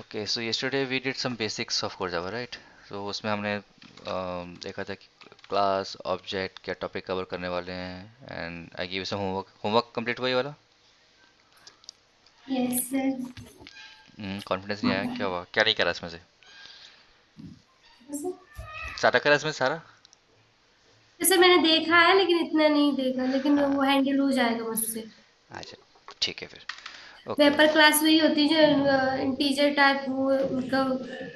Okay, so yesterday we did some basics of core Java, right? तो उसमें हमने देखा था कि क्लास ऑब्जेक्ट क्या टॉपिक कवर करने वाले हैं, and I give some homework. Homework complete हुआ ये वाला? Yes sir. कॉन्फिडेंस नहीं आया, क्या हुआ? क्या नहीं करा इसमें से? सारा करा इसमें से सारा? जैसे मैंने देखा है लेकिन इतना नहीं देखा, लेकिन वो हाँ। हैंडल हो जाएगा मुझसे। अच्छा, ठीक है फिर। ओके। पेपर क्लास वही होती है जो इंटीजर टाइप, वो उनका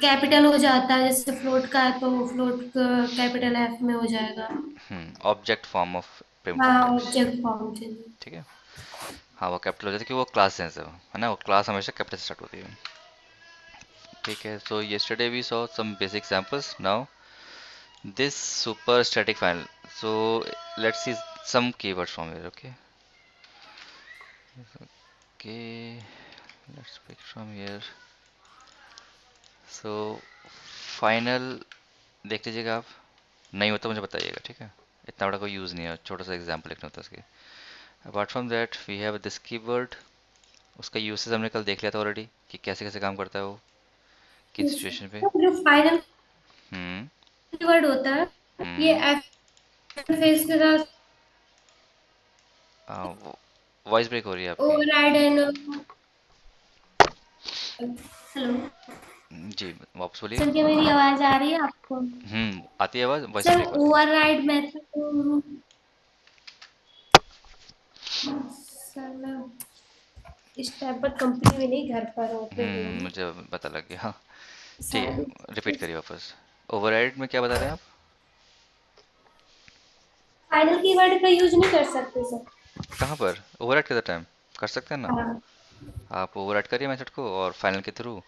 कैपिटल हो जाता है, जैसे फ्लोट का है तो फ्लोट कैपिटल एफ में हो जाएगा। ऑब्जेक्ट फॉर्म ऑफ प्रिमिटिव हाँ, टाइप्स। ऑब्जेक्ट फॉर्म चाहिए। ठीक है। हाँ, वो कैपिटल हो जाता है कि वो क्लास सेंस है ना? वो क्लास हमेशा कैपिटल से स्टार्ट होती है। ठीक है, सो yesterday we saw some basic examples. Now this super static file. So let's see some keywords from here. Okay. Okay, let's pick from here. So final देख लीजिएगा आप। नहीं होता मुझे बताइएगा, ठीक है? इतना बड़ा कोई यूज़ नहीं है, छोटा सा एग्जाम्पल लिखना होता है उसके। Apart from that we have this keyword. उसका यूसेज हमने कल देख लिया था ऑलरेडी कि कैसे कैसे काम करता है वो, किन सिचुएशन पे। तो जो फाइनल हम्म। कीवर्ड होता है, ये हम्म। एफ फेस के साथ वॉइस ब्रेक हो रही है आपकी। Override and. हेलो जी, वापस बोलिए। सर, क्या मेरी आवाज आ रही है आपको? आती है आवाज़, वॉइस सर, ब्रेक हो रही है। Override method. सर मैं इस टाइम पर कंपनी में नहीं, घर पर होते हुए मुझे पता लग गया, हाँ। ठीक सारी है, रिपीट करिए वापस। ओवरराइड में क्या बता रहे हैं आप? फाइनल कीवर्ड का यूज नहीं कर सकते सर। कहाँ पर ओवरराइड करते टाइम? कर सकते हैं ना। हाँ। आप ओवरराइड करिए मेथड को और फाइनल के थ्रू।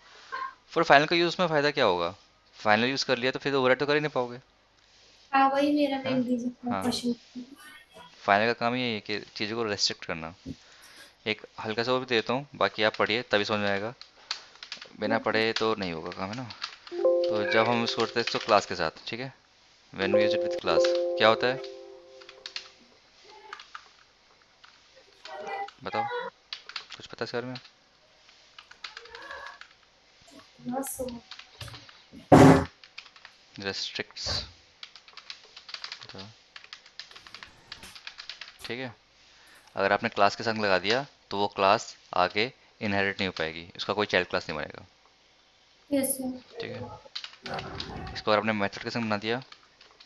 फिर फाइनल का यूज़ में फ़ायदा क्या होगा? फाइनल यूज़ कर लिया तो फिर ओवरराइड तो कर ही नहीं पाओगे, हाँ, वही मेरा है ना? मेन रीजन था हाँ, क्वेश्चन। फाइनल का काम ही यही है कि चीज़ों को रेस्ट्रिक्ट करना। एक हल्का सा वो भी देता हूँ, बाकी आप पढ़िए तभी समझ में आएगा। बिना पढ़े तो नहीं होगा काम, है ना? तो जब हम इसको करते हैं तो क्लास के साथ, ठीक है? When we use it with class, क्या होता है? बताओ, कुछ पता है इसके बारे में? रेस्ट्रिक्ट्स, ठीक है? अगर आपने क्लास के संग लगा दिया तो वो क्लास आगे इनहेरिट नहीं हो पाएगी, उसका कोई चाइल्ड क्लास नहीं बनेगा। Yes sir. ठीक है। इसको अगर आपने मेथड के संग बना दिया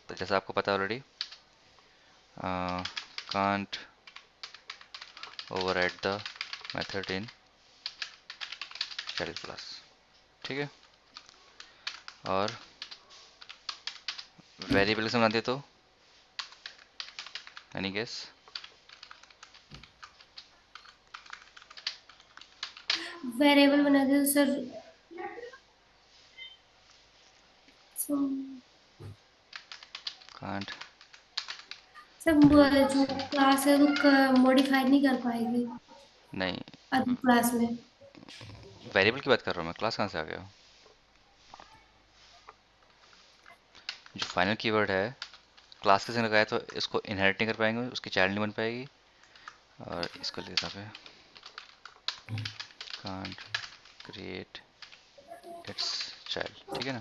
तो जैसा आपको पता है already, can't override the method in child class. ठीक है। और वेरिएबल के संग बना दिया तो एनी गेस? वेरिएबल बना दे सर। सर, कांट वो जो रीड। क्लास है वो मॉडिफाई नहीं कर पाएगी नहीं, अदर क्लास में। वेरिएबल की बात कर रहा हूँ मैं, क्लास कहाँ से आ गया? जो फाइनल कीवर्ड है, क्लास के संग लगाया तो इसको इनहेरिट नहीं कर पाएंगे, उसकी चाइल्ड नहीं बन पाएगी। और इसको ले पे कांट क्रिएट इट्स चाइल्ड, ठीक है ना?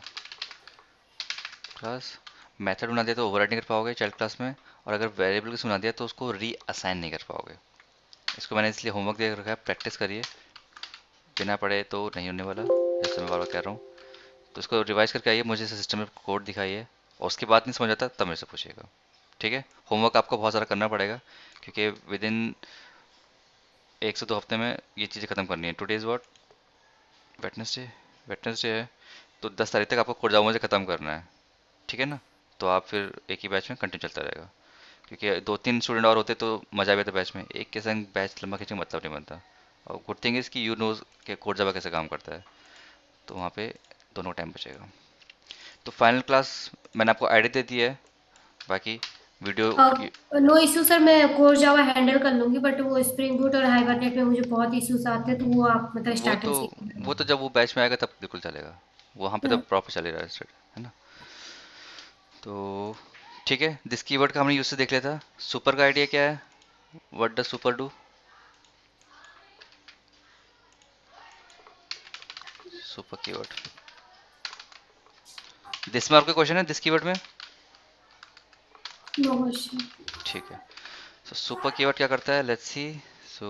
क्लास मेथड बना दिया तो ओवरराइड नहीं कर पाओगे चाइल्ड क्लास में। और अगर वेरिएबल के बना दिया तो उसको री असाइन नहीं कर पाओगे। इसको मैंने इसलिए होमवर्क दे रखा है, प्रैक्टिस करिए। बिना पढ़े तो नहीं होने वाला, जैसे मैं बार बार कह रहा हूँ। तो इसको रिवाइज करके आइए, मुझे सिस्टम में कोड दिखाइए, और उसके बाद नहीं समझ आता तब मेरे से पूछिएगा। ठीक है। होमवर्क आपको बहुत सारा करना पड़ेगा, क्योंकि विद इन 1 से 2 हफ्ते में ये चीज़ें खत्म करनी है। Today is what? Wednesday. Wednesday है, तो 10 तारीख तक आपको कोड जावा मुझे ख़त्म करना है। ठीक है ना? तो आप फिर एक ही बैच में कंटिन्यू चलता रहेगा, क्योंकि 2-3 स्टूडेंट और होते तो मज़ा भी आता बैच में। एक के संग बैच लंबा खींचने का मतलब नहीं बनता। और गुड थिंग इज़ कि यू नोज कि कोड जावा कैसे काम करता है, तो वहाँ पे दोनों टाइम बचेगा। तो फाइनल क्लास मैंने आपको आईडी दे दी है, बाकी वीडियो की। नो इशू सर, मैं कोर जावा हैंडल कर लूंगी, बट वो स्प्रिंग बूट और हाइबरनेट में मुझे बहुत इश्यूज आते हैं, तो वो आप मतलब वो तो स्टार्टिंग से वो तो जब वो बैच में आएगा तब बिल्कुल चलेगा। वहाँ पे तो ही। प्रॉपर चल ही रहा है स्टडी, है ना? तो ठीक है, दिस कीवर्ड का हमने यूज से देख लिया था। सुपर का आइडिया क्या है? What does super do? Super keyword, this में आपका क्वेश्चन है दिस कीवर्ड में? No question. ठीक है। सो सुपर कीवर्ड क्या करता है, लेट्स सी। सो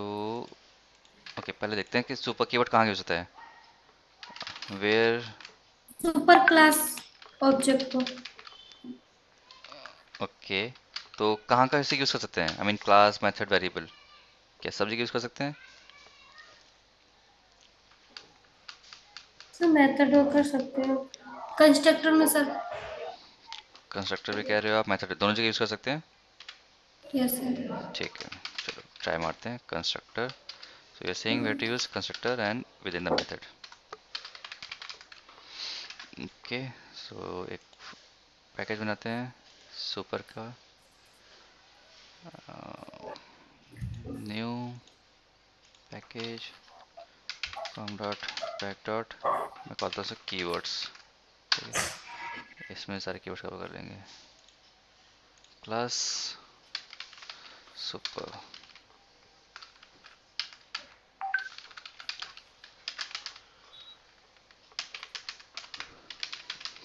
ओके, पहले देखते हैं कि सुपर कीवर्ड कहाँ यूज होता है। वेयर, सुपर क्लास ऑब्जेक्ट को। ओके, तो कहाँ का इसे यूज कर सकते हैं? I mean class, method, variable, क्या सब जगह यूज कर सकते हैं? सर मेथड कर सकते हो, कंस्ट्रक्टर में सर। कंस्ट्रक्टर भी कह रहे हो आप, मेथड दोनों जगह यूज कर सकते हैं? Yes sir. ठीक है, चलो ट्राई मारते हैं। Constructor, so you are saying where to use constructor and within the method. Okay, so एक पैकेज बनाते हैं सुपर का, new package from dot pack dot, मैं कहता हूँ कीवर्ड्स। ठीक है, इसमें सारे कीवर्ड्स कवर कर लेंगे। Class super,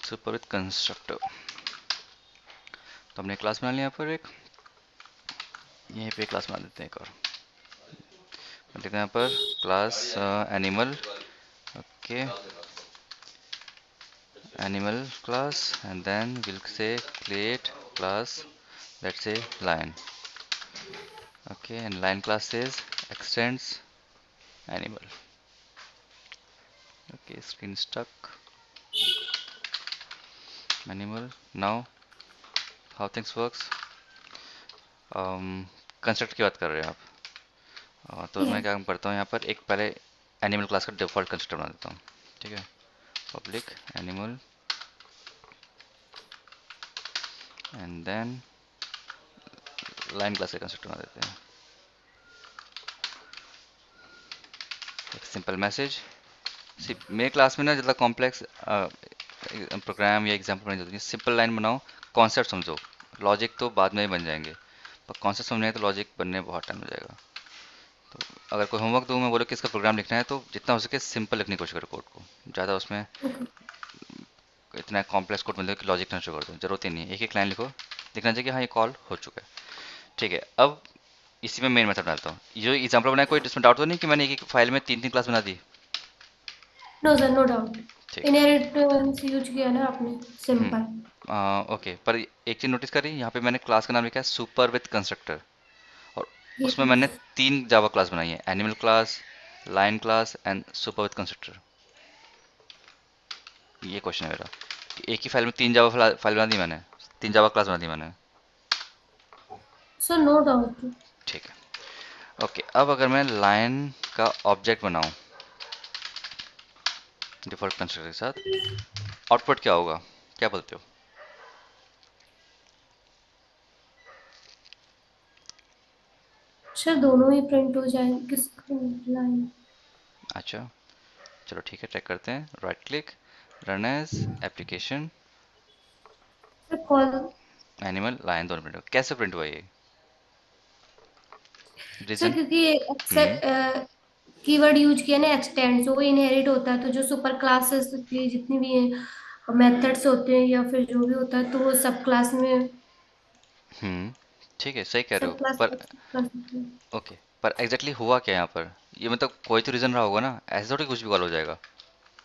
super with constructor. तो हमने क्लास बना लिया यहाँ पर एक, यहीं पे क्लास बना देते हैं एक और। देखते हैं यहाँ पर class animal, okay, animal class, and then we'll say create class, let's say lion. Okay, and lion class says extends animal. Okay, screen stuck. Animal. Now how things works, construct की बात कर रहे हैं आप। तो मैं यस। क्या करता हूँ यहाँ पर, एक पहले एनिमल क्लास का डिफॉल्ट कंस्ट्रक्टर बना देता हूँ। ठीक है, public animal, and then lion class का कंस्ट्रक्टर बना देते हैं। एक सिंपल मैसेज। मेरे क्लास में ना ज़्यादा कॉम्प्लेक्स प्रोग्राम या एग्जाम्पल बनानी जरूरत नहीं, सिंपल लाइन बनाओ, कॉन्सेप्ट समझो, लॉजिक तो बाद में ही बन जाएंगे, पर कॉन्सेप्ट समझने तो लॉजिक बनने में बहुत टाइम हो जाएगा। तो अगर कोई होमवर्क दूँ मैं, बोलो कि इसका प्रोग्राम लिखना है, तो जितना हो सके सिंपल लिखने की कोशिश करो कोड को, ज़्यादा उसमें ओके। इतना कॉम्प्लेक्स कोड मतलब कि लॉजिक ना शुरू कर दो, जरूरत ही नहीं है। एक एक लाइन लिखो, दिखना चाहिए कि हाँ ये कॉल हो चुका है। ठीक है, अब इसी में मेन मेथड डालता हूँ। ये जो एग्जाम्पल बनाया, कोई इसमें डाउट तो नहीं कि मैंने एक एक फाइल में तीन तीन क्लास बना दी? No sir, no doubt. ठीक है। इनहेरिटेंस यूज किया ना आपने, सिंपल। ओके, पर एक चीज़ नोटिस करी, यहाँ पे मैंने क्लास का नाम लिखा है सुपर विथ कंस्ट्रक्टर, और उसमें मैंने यस। तीन जावा क्लास बनाई है, animal class, line class and super with constructor. ये क्वेश्चन है मेरा कि एक ही फाइल में तीन जावा फाइल बना दी मैंने, तीन जावा क्लास बना दी मैंने। Sir no doubt. ठीक है, ओके, अब अगर मैं लाइन का ऑब्जेक्ट बनाऊं डिफॉल्ट कंस्ट्रक्टर के साथ, आउटपुट क्या होगा, क्या बोलते हो? सर दोनों ही प्रिंट हो जाएंगे, किसका लाइन? अच्छा, चलो ठीक है, चेक करते हैं। Right click, run as application, sir call. Animal lion दोनों प्रिंट हो, कैसे प्रिंट हुआ ये? Sir reason? क्योंकि हम्म कीवर्ड यूज किया ना एक्सटेंड, वो इनहेरिट होता है, तो जो सुपर क्लासेस की जितनी भी मेथड्स होते हैं या फिर जो भी होता है, तो वो सब क्लास में, ठीक है, सही कह रहे सब हो, क्लास पर कर सकते हैं। ओके, पर एग्जैक्टली हुआ क्या यहाँ पर? ये मतलब कोई तो रीजन रहा होगा ना, ऐसे थोड़ी कुछ भी कॉल हो जाएगा,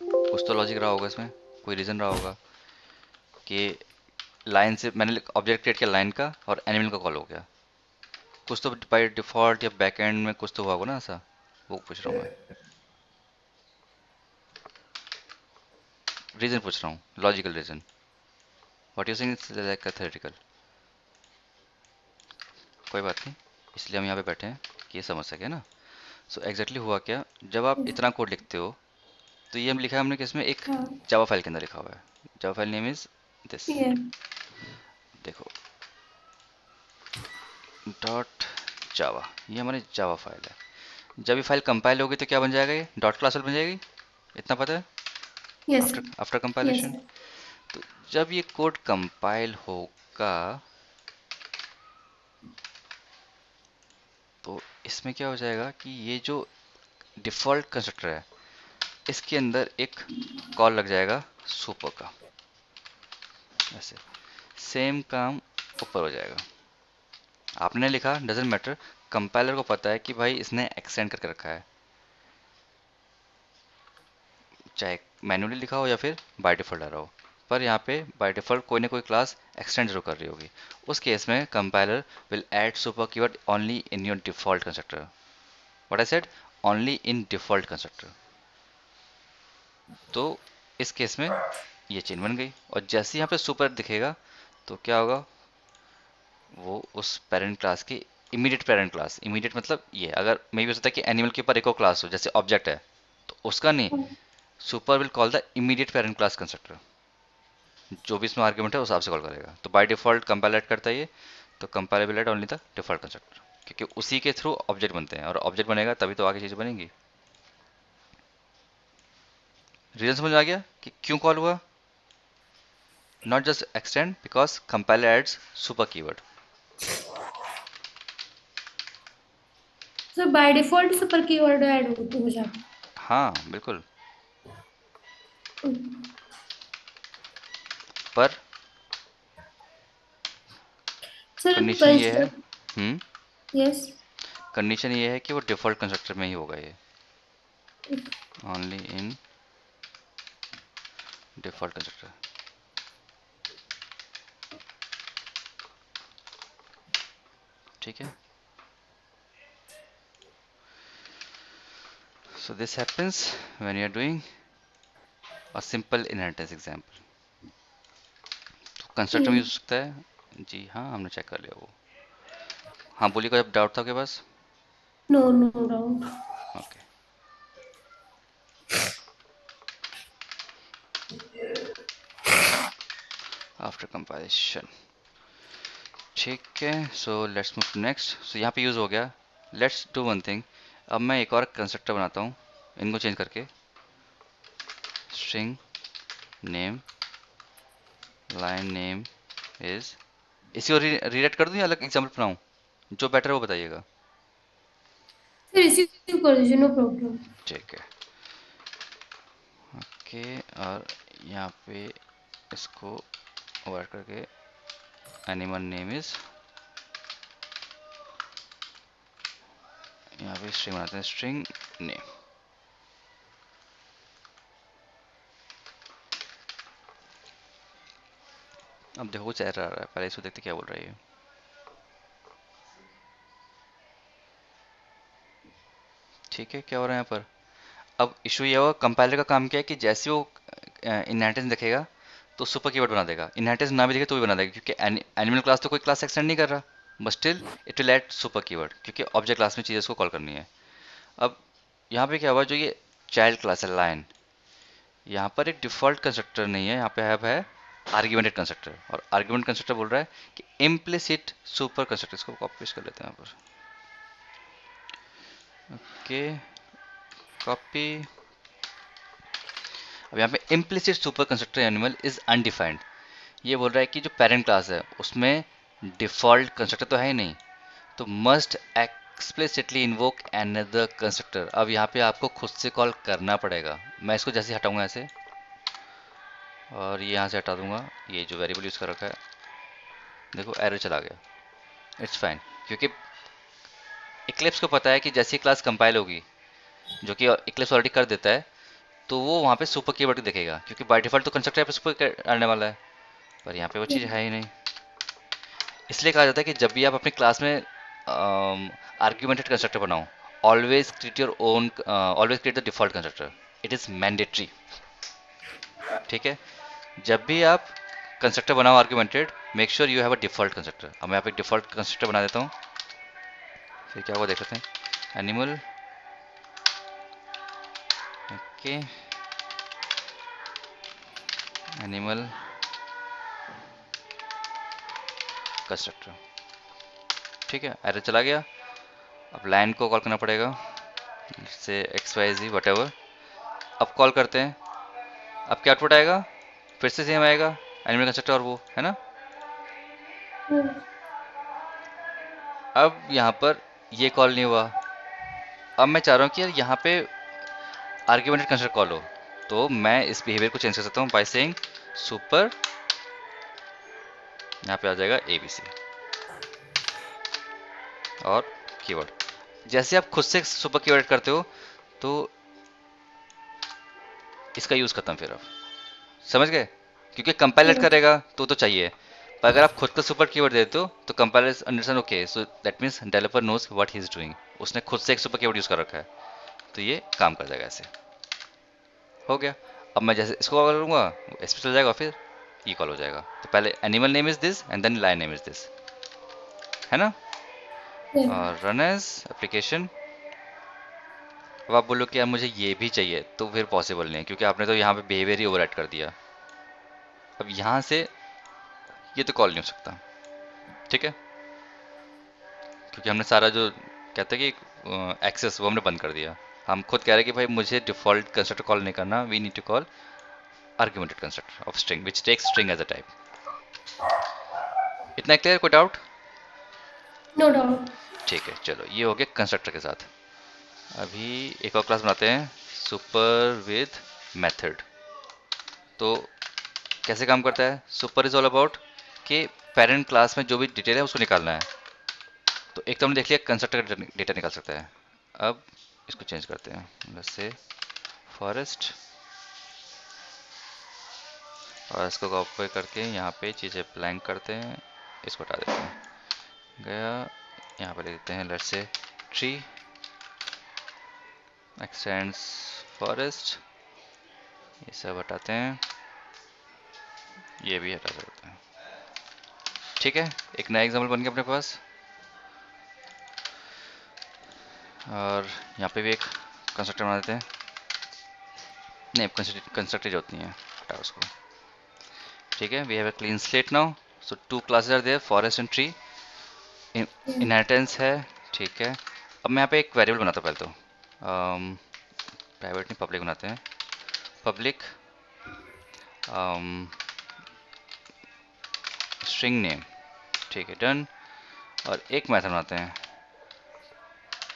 कुछ तो लॉजिक रहा होगा इसमें, कोई रीजन रहा होगा कि लाइन से मैंने ऑब्जेक्ट क्रिएट किया लाइन का और एनिमल का कॉल हो गया, कुछ तो बाय डिफॉल्ट या बैक एंड में कुछ तो हुआ होगा ना ऐसा, वो पूछ रहा हूँ मैं, रीजन पूछ रहा हूँ, logical reason. What you saying is like theoretical, कोई बात नहीं, इसलिए हम यहाँ पे बैठे हैं कि ये समझ सके ना। सो एग्जैक्टली हुआ क्या, जब आप इतना कोड लिखते हो, तो ये हम लिखा है हमने किसमें, एक हाँ। जावा फाइल के अंदर लिखा हुआ है, Java file name is this, ये। देखो, डॉट जावा, ये हमारी जावा फाइल है। जब ये फाइल कंपाइल होगी तो क्या बन जाएगा, ये डॉट क्लास बन जाएगी, इतना पता है, yes. After after yes. Compilation. तो जब ये कोड कंपाइल होगा, तो इसमें क्या हो जाएगा कि ये जो डिफ़ॉल्ट कंस्ट्रक्टर है, इसके अंदर एक कॉल लग जाएगा सुपर का, ऐसे सेम काम ऊपर हो जाएगा। आपने लिखा डजेंट मैटर, कंपाइलर को पता है कि भाई इसने एक्सटेंड करके रखा है, चाहे मैन्युअली लिखा हो या फिर बाय डिफ़ॉल्ट आ रहा हो। पर यहाँ पे बाय डिफ़ॉल्ट कोई ना कोई क्लास एक्सटेंड जरूर कर रही होगी। उस केस में compiler will add super keyword only in your default constructor. What I said, only in default constructor. तो इस केस में ये चेन बन गई, और जैसे यहाँ पे सुपर दिखेगा तो क्या होगा, वो उस पेरेंट क्लास की इमीडिएट पेरेंट क्लास, इमीडिएट मतलब ये, अगर मे भी हो सकता है कि एनिमल के ऊपर एक और क्लास हो जैसे ऑब्जेक्ट है, तो उसका नहीं, super will call the immediate parent class constructor, जो भी इसमें आर्ग्यूमेंट है उस हिसाब से कॉल करेगा। तो बाय डिफॉल्ट कंपाइल ऐड करता है ये, तो compile will add only the default constructor, क्योंकि उसी के थ्रू ऑब्जेक्ट बनते हैं, और ऑब्जेक्ट बनेगा तभी तो आगे चीज़ें बनेंगी। रीजन समझ में आ गया कि क्यों कॉल हुआ, not just extend because compiler adds super keyword. Sir by default super keyword add हो जाता हाँ बिल्कुल, है। पर सर कंडीशन ये है, हम्म, यस। कंडीशन ये है कि वो डिफॉल्ट कंस्ट्रक्टर में ही होगा ये, ओनली इन डिफॉल्ट कंस्ट्रक्टर। ठीक है, so this happens when you are doing a simple inheritance example। तो कंस्ट्रक्टर में यूज हो सकता है जी, हाँ हमने चेक कर लिया वो। हाँ बोलिए, कोई डाउट था आपके पास? No no doubt. Okay, after compilation. ठीक है, so let's move to next. So यहाँ पे यूज़ हो गया, लेट्स डू वन थिंग। अब मैं एक और कंस्ट्रक्टर बनाता हूँ, इनको चेंज करके, string name line name is, इसी को रीराइट कर दूँ या अलग एग्जाम्पल बनाऊँ, जो बेटर है वो बताइएगा। सर इसी को कर दीजिए, नो प्रॉब्लम। ठीक है, ओके, और यहाँ पे इसको वर्ड करके एनिमल नेम इज, यहाँ पे स्ट्रिंग बनाते हैं, स्ट्रिंग नेम। अब देखो कुछ एरर आ रहा है, पहले इसको देखते क्या बोल रहा है ये। ठीक है, क्या हो रहा है यहाँ पर, अब इशू ये होगा, कंपाइलर का काम क्या है कि जैसे वो इनहेरिटेंस दिखेगा तो सुपर कीवर्ड बना देगा, इनहेरिटेंस ना भी दिखे तो भी बना देगा, क्योंकि एनिमल क्लास तो कोई क्लास एक्सटेंड नहीं कर रहा, but still it will add super keyword, क्योंकि ऑब्जेक्ट क्लास में चीज़ें उसको कॉल करनी है। अब यहाँ पे क्या हुआ, जो ये चाइल्ड क्लास है लाइन, यहाँ पर एक डिफॉल्ट कंस्ट्रक्टर नहीं है, यहाँ पे है आर्ग्यूमेंटेड कंस्ट्रक्टर, और आर्ग्यूमेंट कंस्ट्रक्टर बोल रहा है कि इम्प्लिसिट सुपर कंस्ट्रक्टर। इसको कॉपी पेस्ट कर लेते हैं यहाँ पर, ओके, कॉपी। अब यहाँ पे implicit super constructor animal is undefined, ये बोल रहा है कि जो पेरेंट क्लास है उसमें डिफॉल्ट कंस्ट्रक्टर तो है ही नहीं, तो must explicitly invoke another constructor. अब यहाँ पे आपको खुद से कॉल करना पड़ेगा। मैं इसको जैसे हटाऊंगा ऐसे, और ये यहाँ से हटा दूंगा, ये जो वेरिएबल यूज़ कर रखा है, देखो एरर चला गया, इट्स फाइन, क्योंकि इक्लिप्स को पता है कि जैसी क्लास कंपाइल होगी, जो कि इक्लिप्स ऑलरेडी कर देता है, तो वो वहाँ पे सुपर कीवर्ड दिखेगा, क्योंकि बाय डिफॉल्ट तो कंस्ट्रक्टर पे सुपर डालने वाला है, पर यहाँ पे वो चीज़ है ही नहीं। इसलिए कहा जाता है कि जब भी आप अपनी क्लास में आर्ग्यूमेंटेड कंस्ट्रक्टर बनाओ, always create your own, always create the default constructor, it is mandatory. ठीक है, जब भी आप कंस्ट्रक्टर बनाओ augmented, make sure you have a default constructor. अब मैं यहाँ पे डिफॉल्ट कंस्ट्रक्टर बना देता हूँ, फिर क्या हुआ देख लेते हैं, एनिमल, ओके, एनिमल कंस्ट्रक्टर। ठीक है, एरर चला गया। अब लाइन को कॉल करना पड़ेगा, से X Y Z whatever. अब कॉल करते हैं, अब क्या आउटपुट आएगा, फिर से सेम आएगा, एनिमल कंस्ट्रक्टर और वो है ना। अब यहाँ पर ये कॉल नहीं हुआ, अब मैं चाह रहा हूँ कि यार यहाँ पे आर्ग्यूमेंटेड कंस्ट्रक्ट कॉल हो, तो मैं इस बिहेवियर को चेंज कर सकता हूँ बाय सेइंग सुपर, यहाँ पे आ जाएगा एबीसी और कीवर्ड। जैसे आप खुद से सुपर कीवर्ड करते हो तो इसका यूज खत्म, फिर आप समझ गए, क्योंकि कंपाइलर यस। करेगा तो चाहिए। पर अगर आप खुद का सुपर कीवर्ड देते हो तो compiler understand, okay so that means developer knows what he is doing, उसने खुद से एक सुपर कीवर्ड यूज कर रखा है, तो ये काम कर जाएगा ऐसे। हो गया। अब मैं जैसे इसको कॉल करूंगा इस पे चल जाएगा, फिर ई कॉल हो जाएगा। तो पहले animal name is this and then lion name is this, है ना। और रन एज एप्लीकेशन। अब आप बोलो कि यार मुझे ये भी चाहिए, तो फिर पॉसिबल नहीं है, क्योंकि आपने तो यहाँ पे बिहेवियर ही ओवरराइड कर दिया। अब यहाँ से ये तो कॉल नहीं हो सकता, ठीक है, क्योंकि हमने सारा जो कहते हैं कि एक्सेस वो हमने बंद कर दिया। हम खुद कह रहे हैं कि भाई मुझे डिफॉल्ट कंस्ट्रक्टर कॉल नहीं करना, we need to call argumented constructor of string which takes string as a type. इतना क्लियर, कोई डाउट? No doubt. ठीक है, चलो ये हो गया कंस्ट्रक्टर के साथ। अभी एक और क्लास बनाते हैं, सुपर विद मेथड। तो कैसे काम करता है सुपर? इज ऑल अबाउट कि पेरेंट क्लास में जो भी डिटेल है उसको निकालना है। तो एक तो हमने देख लिया कंस्ट्रक्टर का डेटा निकाल सकता है। अब इसको चेंज करते हैं, जैसे फॉरेस्ट, और इसको कॉपी करके यहाँ पे चीज़ें ब्लैंक करते हैं, इसको हटा देते हैं। गया, यहाँ पे लिख देते हैं लेट्स से ट्री एक्सटेंड्स फॉरेस्ट, ये सब हटाते हैं, ये भी हटा देते हैं। ठीक है, एक नया एग्जाम्पल बन गया अपने पास। और यहाँ पे भी एक कंस्ट्रक्टर बना देते हैं, नहीं कंस्ट्रक्टर जरूरत नहीं है, हटा उसको। ठीक है, we have a clean slate now, so two classes are there, forest and tree. Inheritance है, ठीक है। अब मैं यहाँ पे एक वेरिएबल बनाता हूँ पहले तो, प्राइवेट नहीं पब्लिक बनाते हैं, पब्लिक स्ट्रिंग नेम, ठीक है डन। और एक मेथड बनाते हैं,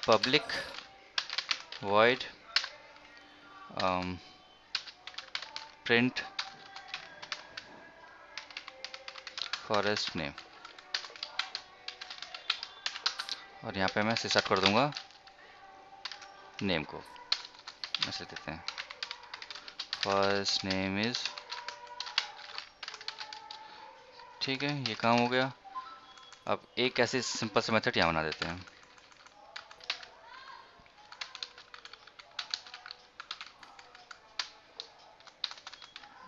public void print forest name, और यहाँ पे मैं सिसेट कर दूंगा नेम को, ऐसे देते हैं फर्स्ट नेम इज, ठीक है ये काम हो गया। अब एक ऐसे सिंपल सा मेथड यहाँ बना देते हैं,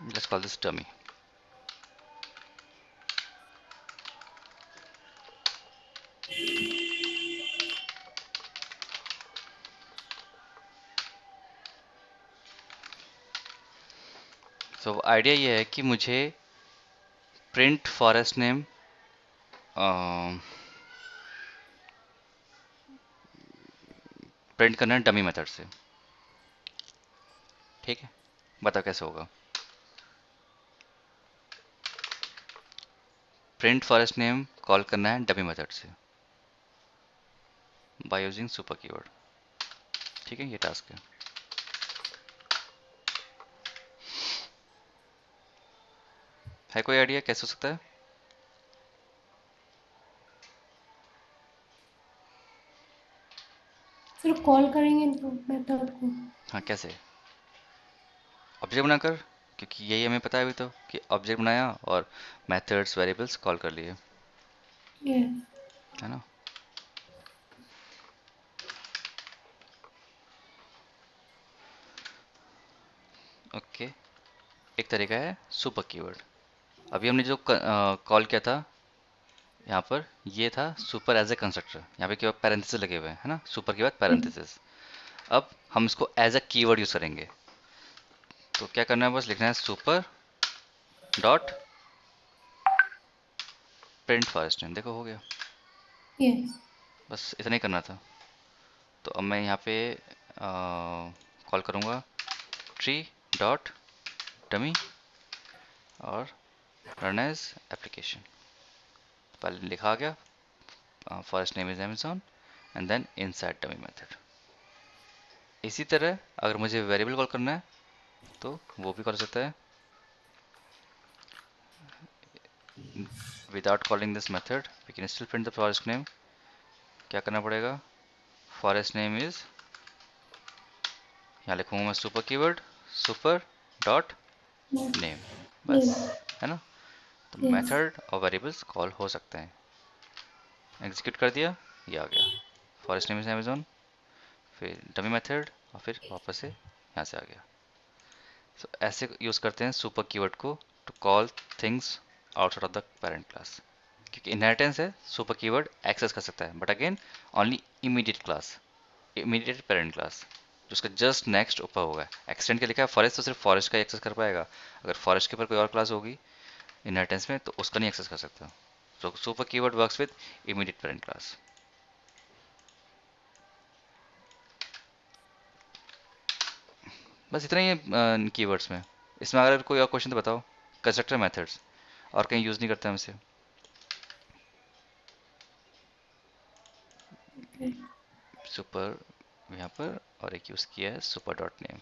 लेट्स कॉल दिस डमी। तो आइडिया ये है कि मुझे प्रिंट फॉरेस्ट नेम प्रिंट करना है डमी मेथड से, ठीक है। बताओ कैसे होगा। प्रिंट फॉरेस्ट नेम कॉल करना है डमी मेथड से बाय यूजिंग सुपर कीवर्ड, ठीक है ये टास्क है। कोई आइडिया कैसे हो सकता है? फिर कॉल करेंगे मेथड को। हाँ कैसे? ऑब्जेक्ट बनाकर, क्योंकि यही हमें पता है अभी तो कि ऑब्जेक्ट बनाया और मेथड्स वेरिएबल्स कॉल कर लिए, यस। है ना। ओके, एक तरीका है सुपर कीवर्ड। अभी हमने जो कॉल किया था यहाँ पर, ये था सुपर एज ए कंस्ट्रक्टर, यहाँ पे केवल पैरेंथेसिस लगे हुए हैं, है ना, सुपर के बाद पैरेंथेसिस। अब हम इसको एज अ कीवर्ड यूज करेंगे, तो क्या करना है, बस लिखना है super dot print first name, देखो हो गया, यस। बस इतना ही करना था। तो अब मैं यहाँ पे कॉल करूँगा ट्री डॉट डमी और रन एज एप्लीकेशन। पहले लिखा आ गया first name is Amazon and then inside dummy method. इसी तरह अगर मुझे वेरिएबल कॉल करना है तो वो भी कर सकता है without calling this method we can still print the forest name. क्या करना पड़ेगा, फॉरेस्ट नेम इज, यहाँ लिखूंगा मैं super keyword super dot name, बस, नेम। है ना। तो यस। मेथड और वेरिएबल्स कॉल हो सकते हैं। एग्जीक्यूट कर दिया, ये आ गया फॉरेस्ट नेम इज अमेजोन, फिर डमी मेथड और फिर वापस से यहाँ से आ गया। सो ऐसे यूज़ करते हैं सुपर कीवर्ड को to call things outside of the parent class, क्योंकि इनहेरिटेंस है, सुपर कीवर्ड एक्सेस कर सकता है but again only immediate class, immediate parent class जो उसका जस्ट नेक्स्ट ऊपर होगा। एक्सटेंड के लिखा है फॉरेस्ट तो सिर्फ फॉरेस्ट का एक्सेस कर पाएगा, अगर फॉरेस्ट के ऊपर कोई और क्लास होगी इनहेरिटेंस में तो उसका नहीं एक्सेस कर सकता। So super keyword works with immediate parent class. बस इतना ही है कीवर्ड्स में। इसमें अगर कोई और क्वेश्चन तो बताओ। कंस्ट्रक्टर मेथड्स और कहीं यूज़ नहीं करते हम इसे। सुपर यहाँ पर, और एक यूज़ किया है सुपर डॉट नेम,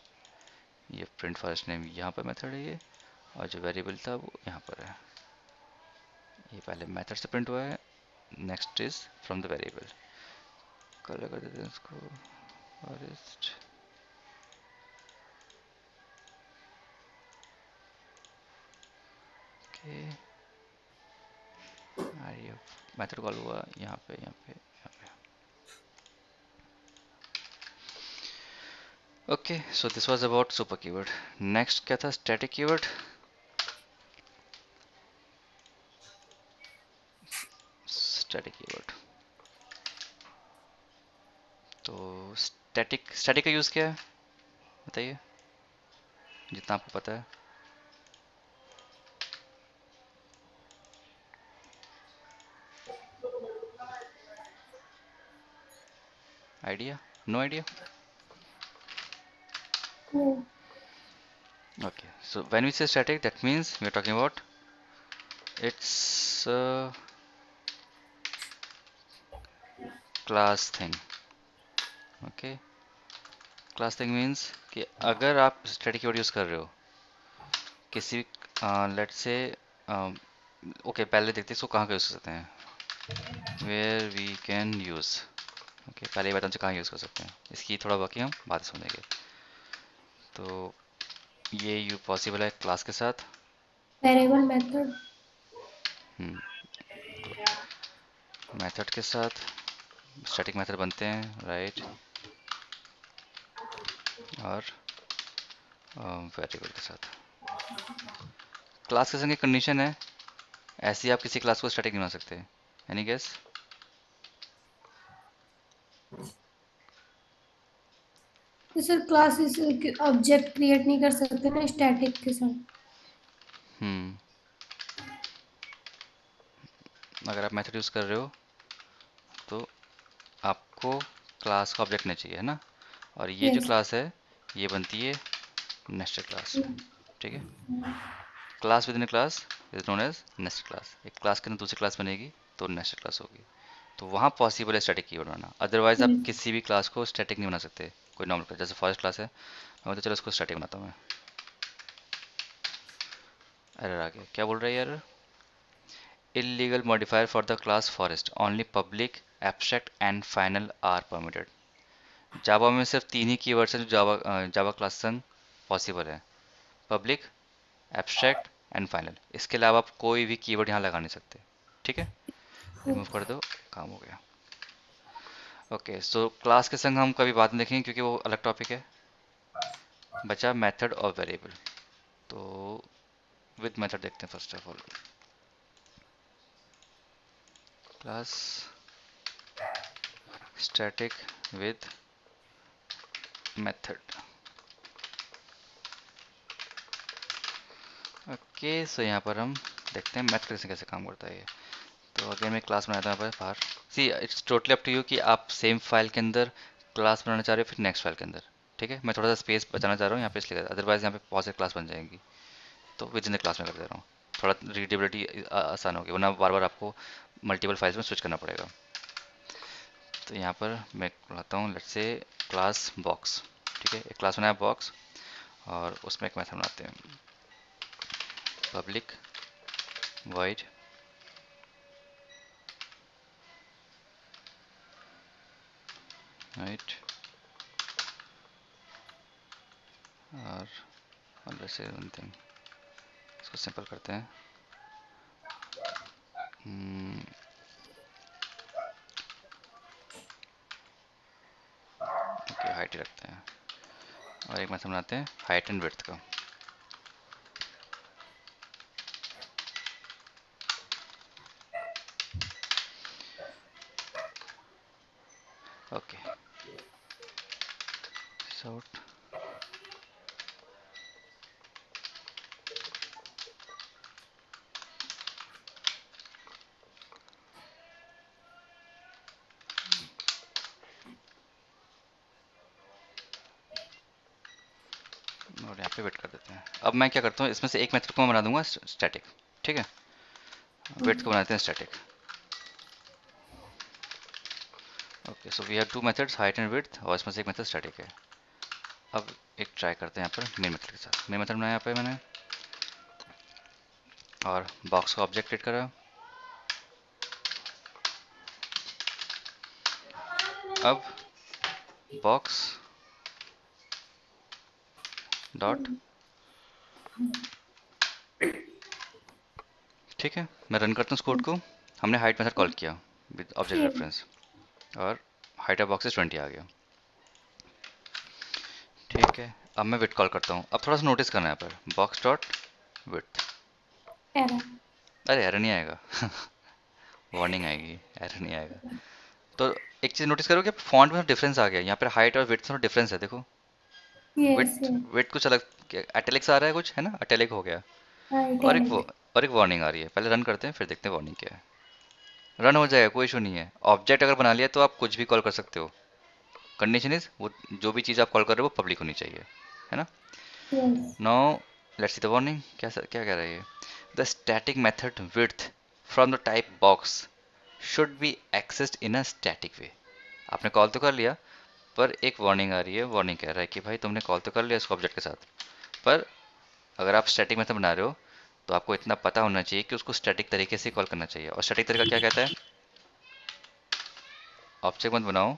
ये प्रिंट फॉरेस्ट नेम यहाँ पर मेथड है ये, और जो वेरिएबल था वो यहाँ पर है। ये पहले मेथड से प्रिंट हुआ है, next is from the variable. Colour कर देते हैं इसको फॉरेस्ट। ओके, ये मेथड कॉल हुआ यहाँ पे यहाँ पे यहाँ पे। Okay, so this was about super keyword. Next क्या था, स्टैटिक कीवर्ड। स्टैटिक कीवर्ड, तो स्टैटिक स्टैटिक का यूज़ क्या है बताइए, जितना आपको पता है। Idea, no idea. Okay, so when we say static, that means we are talking about it's a class thing. Okay, class thing means कि अगर आप static कीवर्ड यूज़ कर रहे हो किसी let's say ओके पहले देखते हैं इसको कहाँ का यूज़ कर सकते हैं, where we can use। Okay पहले ये बताओ कहाँ यूज़ कर सकते हैं, इसकी थोड़ा बाकी हम बाद में समझेंगे। तो ये यू पॉसिबल है क्लास के साथ। Variable method. मेथड के साथ स्टैटिक मेथड बनते हैं, राइट, और वेरिएबल के साथ। क्लास के संग एक कंडीशन है, ऐसे ही आप किसी क्लास को स्टैटिक नहीं बना सकते। Any guess. तो सर क्लासेस ऑब्जेक्ट क्रिएट नहीं कर सकते ना स्टैटिक के साथ। हम्म, अगर आप मेथड यूज़ कर रहे हो तो आपको क्लास का ऑब्जेक्ट नहीं चाहिए, है ना। और ये जो यस। क्लास है ये बनती है नेस्टेड क्लास में, ठीक है। Class within class is known as nested class. एक क्लास के अंदर दूसरी क्लास बनेगी तो नेस्टेड क्लास होगी। तो वहाँ पॉसिबल है स्टैटिक कीवर्ड बनाना, अदरवाइज आप यस। किसी भी क्लास को स्टैटिक नहीं बना सकते। कोई नॉर्मल क्लास जैसे फॉरेस्ट क्लास है, मैं तो चलो उसको स्टैटिक बनाता हूँ मैं। एरर आ गया, क्या बोल रहा है यार, illegal modifier for the class forest only public abstract and final are permitted। जावा में सिर्फ तीन ही कीवर्ड्स हैं जो जावा क्लास संग पॉसिबल है, पब्लिक, एब्स्ट्रैक्ट एंड फाइनल। इसके अलावा आप कोई भी कीवर्ड यहाँ लगा नहीं सकते, ठीक है। रिमूव कर दो, काम हो गया। ओके, सो क्लास के संग हम कभी बाद में देखेंगे क्योंकि वो अलग टॉपिक है। बचा मेथड और वेरिएबल। तो विद मेथड देखते हैं first of all. Class static with method. Okay, so यहाँ पर हम देखते हैं मैथ कैसे कैसे काम करता है ये। तो अगेन मैं क्लास बनाता हूँ यहाँ पर बाहर। See it's totally up to you कि आप सेम फाइल के अंदर क्लास बनाना चाह रहे हो फिर नेक्स्ट फाइल के अंदर, ठीक है। मैं थोड़ा सा स्पेस बचाना चाह रहा हूँ यहाँ पे इसलिए, अदरवाइज यहाँ पे बहुत सारी क्लास बन जाएंगी। तो विद इन द क्लास में कर दे रहा हूँ, थोड़ा रीडेबिलिटी आसान होगी, वरना बार बार आपको मल्टीपल फाइल्स में स्विच करना पड़ेगा। तो यहाँ पर मैं लाता हूँ लेट्स से क्लास बॉक्स। ठीक है, एक क्लास बनाया बॉक्स, और उसमें एक मेथड बनाते हैं, पब्लिक void राइट, और वैसे वन थिंग, इसको सिंपल करते हैं, ओके हाइट ही रखते हैं, और एक मेथड बनाते हैं हाइट एंड विड्थ का। ओके सॉर्ट, और यहाँ पे वेट कर देते हैं। अब मैं क्या करता हूँ, इसमें से एक मेथड को मैं बना दूंगा स्टैटिक, ठीक है, विड्थ को बनाते हैं static. Okay so we have two methods, height and width, और इसमें से एक मेथड स्टैटिक है। अब एक ट्राई करते हैं यहाँ पर मेन मेथड के साथ। मेन मेथड बनाया यहाँ पे मैंने, और बॉक्स का ऑब्जेक्ट क्रिएट करा। अब बॉक्स डॉट, ठीक है, मैं रन करता हूँ इस कोड को। हमने हाइट मेथड कॉल किया विद ऑब्जेक्ट रेफरेंस, और हाइट ऑफ बॉक्स 20 आ गया, ठीक है। अब मैं विड्थ कॉल करता हूँ। अब थोड़ा सा नोटिस करना है यहाँ पर, बॉक्स डॉट विड्थ, अरे एरर नहीं आएगा वार्निंग आएगी, एरर नहीं आएगा। तो एक चीज़ नोटिस करो कि फॉन्ट में डिफरेंस आ गया, यहाँ पर हाइट और विड्थ में डिफरेंस है, देखो। यस विड्थ विड्थ कुछ अलग, अटेलिक्स आ रहा है कुछ, है ना, अटेलिक हो गया। और एक इटैलिक। वो, और एक वार्निंग आ रही है। पहले रन करते हैं फिर देखते हैं वार्निंग क्या है। रन हो जाएगा, कोई इशू नहीं है। ऑब्जेक्ट अगर बना लिया तो आप कुछ भी कॉल कर सकते हो। कंडीशन इज वो जो भी चीज़ आप कॉल कर रहे हो वो पब्लिक होनी चाहिए, है ना। Yes. Now let's see the warning, क्या कह रही है। The static method width from the type box should be accessed in a static way. आपने कॉल तो कर लिया, पर एक वार्निंग आ रही है। वार्निंग कह रहा है कि भाई तुमने कॉल तो कर लिया इसको ऑब्जेक्ट के साथ, पर अगर आप स्टैटिक मेथड बना रहे हो तो आपको इतना पता होना चाहिए कि उसको स्टैटिक तरीके से कॉल करना चाहिए। और स्टैटिक तरीका क्या कहता है, ऑब्जेक्ट मत बनाओ,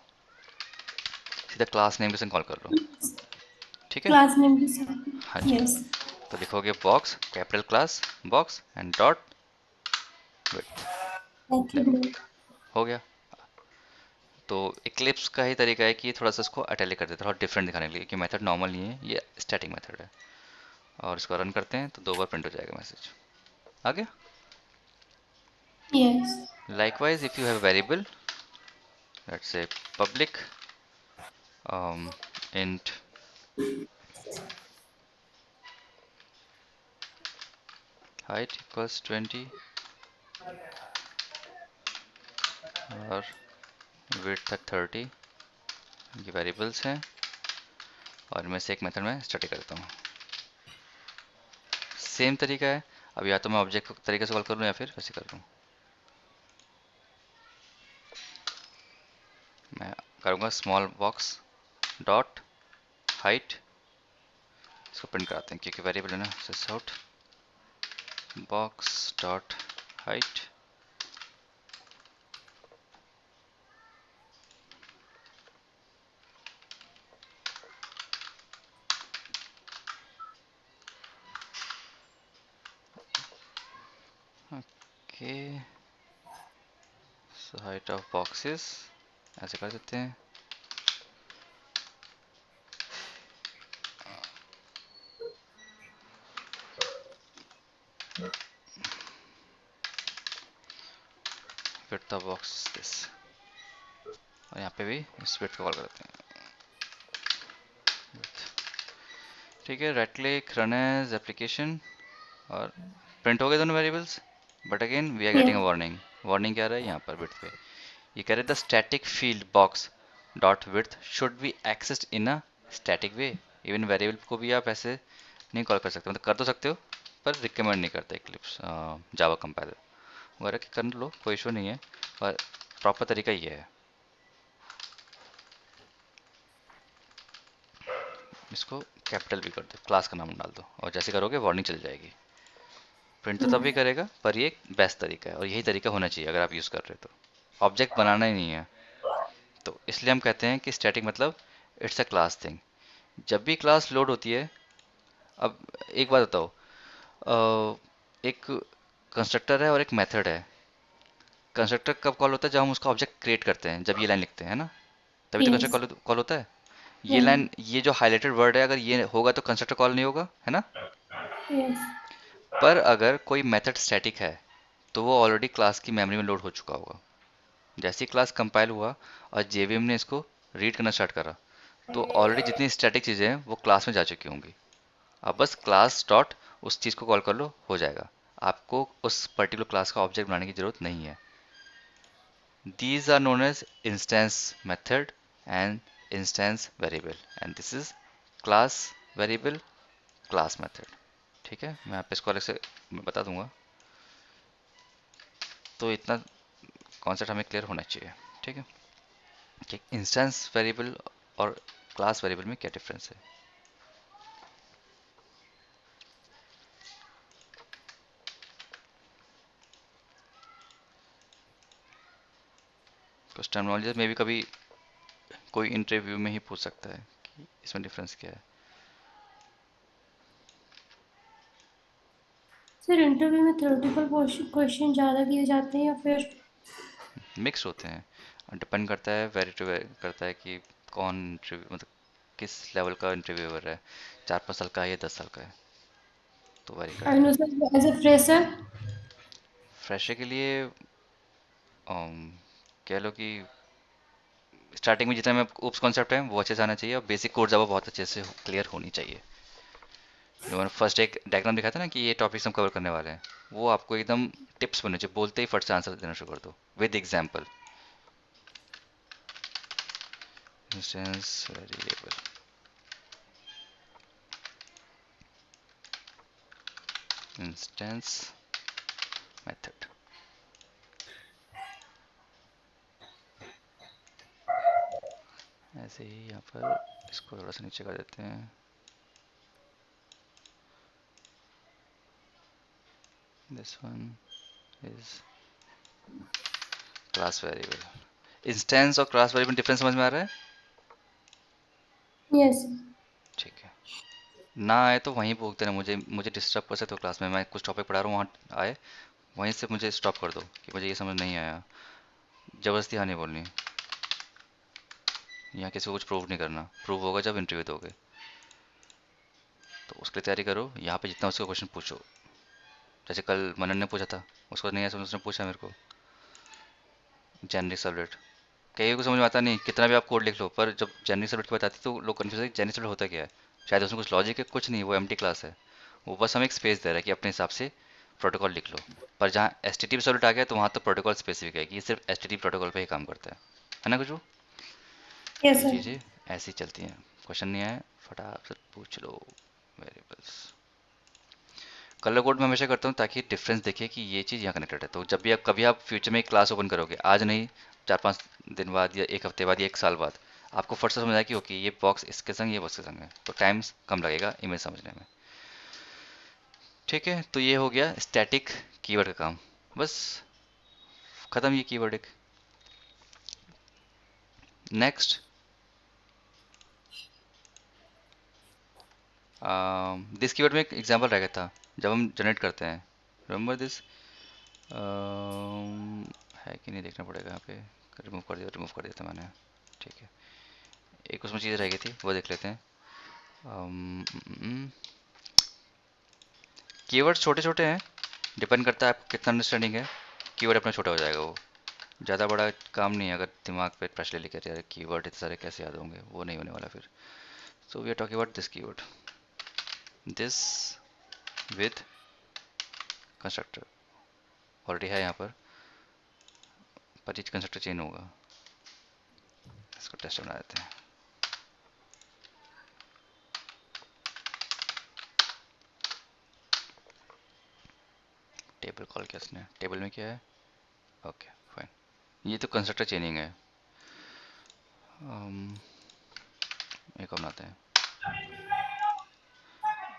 सीधा क्लास नेम के संग कॉल कर लो, ठीक है। क्लास नेम के साथ, हाँ जी, यस। तो लिखोगे box capital class box and dot width, हो गया। तो इक्लिप्स का ही तरीका है कि थोड़ा सा इसको अटैलिक कर देता है, थोड़ा डिफरेंट दिखाने के लिए कि मेथड नॉर्मल नहीं है, ये स्टैटिक मेथड है। और इसको रन करते हैं तो 2 बार प्रिंट हो जाएगा मैसेज, आ गया। Yes. Likewise if you have variable, let's say public int height equals 20 और width तक 30, ये वेरिएबल्स हैं। और इनमें से एक मेथड में स्टैटिक करता हूँ। सेम तरीका है। अब या तो मैं ऑब्जेक्ट तरीके से कॉल कर लूँ या फिर वैसे कर लूँ। मैं करूँगा स्मॉल बॉक्स डॉट हाइट, इसको प्रिंट कराते हैं क्योंकि वेरिएबल है ना। Sys out box dot height, okay so height of boxes ऐसे कर देते हैं। विड्थ ऑफ बॉक्स दिस, और यहाँ पे भी इस विड्थ को कॉल करते हैं, ठीक है। Right click run as application, और प्रिंट हो गए दोनों variables. But again we are getting a yes. Warning. Warning क्या रहा है यहाँ पर विड्थ पे, ये कह रहे the static field box dot width should be accessed in a static way. Even variable को भी आप ऐसे नहीं कॉल कर सकते, मतलब कर तो सकते हो पर रिकमेंड नहीं करते इक्लिप्स जावा कंपाइलर वगैरह कि कर लो, कोई इशू नहीं है, पर प्रॉपर तरीका ये है। इसको कैपिटल भी कर दो, क्लास का नाम डाल दो, और जैसे करोगे वार्निंग चल जाएगी। प्रिंट तो तभी करेगा, पर ये एक बेस्ट तरीका है और यही तरीका होना चाहिए अगर आप यूज़ कर रहे हो तो। ऑब्जेक्ट बनाना ही नहीं है, तो इसलिए हम कहते हैं कि स्टैटिक मतलब इट्स अ क्लास थिंग। जब भी क्लास लोड होती है, अब एक बात बताओ, एक कंस्ट्रक्टर है और एक मेथड है। कंस्ट्रक्टर कब कॉल होता है? जब हम उसका ऑब्जेक्ट क्रिएट करते हैं, जब ये लाइन लिखते हैं, है ना, तभी तो यस। कंस्ट्रक्टर कॉल होता है। ये लाइन, ये जो हाईलाइटेड वर्ड है, अगर ये होगा तो कंस्ट्रक्टर कॉल नहीं होगा, है ना। यस। पर अगर कोई मेथड स्टैटिक है तो वो ऑलरेडी क्लास की मेमोरी में लोड हो चुका होगा। जैसे ही क्लास कंपाइल हुआ और जेवीएम ने इसको रीड करना स्टार्ट करा, तो ऑलरेडी जितनी स्टैटिक चीज़ें हैं वो क्लास में जा चुकी होंगी। अब बस क्लास डॉट उस चीज़ को कॉल कर लो, हो जाएगा। आपको उस पर्टिकुलर क्लास का ऑब्जेक्ट बनाने की ज़रूरत नहीं है। These are known as instance method and instance variable, and this is class variable, class method। ठीक है, मैं आपको इसको अलग से मैं बता दूंगा, तो इतना कॉन्सेप्ट हमें क्लियर होना चाहिए। ठीक है कि इंस्टेंस वेरिएबल और क्लास वेरिएबल में क्या डिफरेंस है। कुछ टर्मिनोलॉजी में भी कभी कोई इंटरव्यू में ही पूछ सकता है कि इसमें डिफरेंस क्या है। सर इंटरव्यू में थ्योरेटिकल क्वेश्चन ज़्यादा किए जाते हैं या फिर? मिक्स होते हैं, डिपेंड करता है, वेरी टू करता है कि कौन इंटरव्यू, मतलब किस लेवल का इंटरव्यूअर है, 4-5 साल का है या 10 साल का है, तो वेरी करता एंड है। Sir as a fresher? Fresher के लिए कह लो कि स्टार्टिंग में जितना में उप्स कॉन्सेप्ट है वो अच्छे से आना चाहिए, और बेसिक कोड जब बहुत अच्छे से क्लियर होनी चाहिए। जो मैंने फर्स्ट एक डायग्राम दिखा था ना कि ये टॉपिक्स हम कवर करने वाले हैं, वो आपको एकदम टिप्स बनने चाहिए, बोलते ही फट से आंसर देना शुरू कर दो with example. Instance variable, instance method, ऐसे ही यहाँ पर इसको थोड़ा सा नीचे कर देते हैं। This one is class variable. Instance और क्लास वेरिएबल में डिफरेंस समझ में आ रहा है? यस। ठीक है, ना आए तो वहीं बोलते ना, मुझे मुझे डिस्टर्ब कर सकते हो क्लास में, मैं कुछ टॉपिक पढ़ा रहा हूँ, वहाँ आए वहीं से मुझे स्टॉप कर दो कि मुझे ये समझ नहीं आया। ज़बरदस्ती हाँ नहीं बोलनी, यहाँ किसी को कुछ प्रूव नहीं करना, प्रूव होगा जब इंटरव्यू दोगे। तो उसकी तैयारी करो, यहाँ पे जितना उसका क्वेश्चन पूछो। जैसे कल मनन ने पूछा था, उसको नहीं आया समझ, उसने पूछा मेरे को जेनरिक सबलेट। कई को समझ में आता नहीं, कितना भी आप कोड लिख लो, पर जब जेनरिक सबलेट की बताती तो लोग कन्फ्यूज है जेनरिक सबलेट होता क्या है। शायद उसमें कुछ लॉजिक है, कुछ नहीं, वो एम्प्टी क्लास है। वो बस हमें एक स्पेस दे रहा है कि अपने हिसाब से प्रोटोकॉल लिख लो। पर जहाँ एस टी टी सबलेट आ गया तो वहाँ तो प्रोटोकॉल स्पेसिफिक है कि ये सिर्फ एस टी टी प्रोटोकॉल पे ही काम करता है ना कुछ। यस तो ये सर। चीज़ें ऐसी चलती हैं। क्वेश्चन नहीं आए फटाफट से पूछ लो। वेरिएबल्स कलर कोड में हमेशा करता हूँ ताकि डिफरेंस देखिए कि ये चीज़ यहाँ कनेक्टेड है। तो जब भी आप कभी आप फ्यूचर में एक क्लास ओपन करोगे, आज नहीं, 4-5 दिन बाद या एक हफ्ते बाद या एक साल बाद, आपको फट से समझ आए कि ओके ये बॉक्स इसके संग ये बॉक्स के संग है, तो टाइम कम लगेगा इमेज समझने में। ठीक है, तो ये हो गया स्टैटिक कीवर्ड का काम, बस खत्म ये कीवर्ड एक। नेक्स्ट, दिस कीवर्ड में एक एग्जांपल रह गया था जब हम जनरेट करते हैं, रिमेंबर दिस। है कि नहीं देखना पड़ेगा यहाँ पे, रिमूव कर दिया था मैंने। ठीक है, एक उसमें चीज़ रह गई थी वो देख लेते हैं। कीवर्ड्स छोटे छोटे हैं, डिपेंड करता है आपको कितना अंडरस्टैंडिंग है। कीवर्ड अपना छोटा हो जाएगा, वो ज़्यादा बड़ा काम नहीं है। अगर दिमाग पे प्रेशर लेके यार कीवर्ड इतने सारे कैसे याद होंगे, वो नहीं होने वाला फिर। So we are talking about this keyword, this with constructor already है यहाँ पर ये कंस्ट्रक्टर चेंज होगा। इसको टेस्ट बना देते हैं। टेबल कॉल किया इसने, टेबल में क्या है, ओके फाइन। ये तो कंस्ट्रक्टर चेनिंग है। एक और बनाते हैं,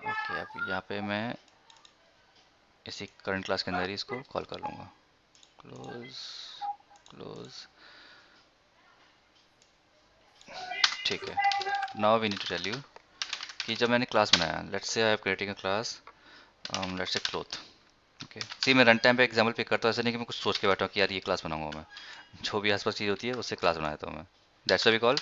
ओके, अब यहाँ पे मैं इसी करंट क्लास के अंदर ही इसको कॉल कर लूँगा। क्लोज, क्लोज, ठीक है। Now we need to tell you कि जब मैंने क्लास बनाया, let's say I am creating a class, let's say cloth. Okay, see मैं रन टाइम पे एग्जाम्पल पिक करता हूँ, ऐसा नहीं कि मैं कुछ सोच के बैठा हूँ कि यार ये क्लास बनाऊंगा मैं। जो भी आसपास चीज़ होती है उससे क्लास बना देता हूँ मैं। That's why we call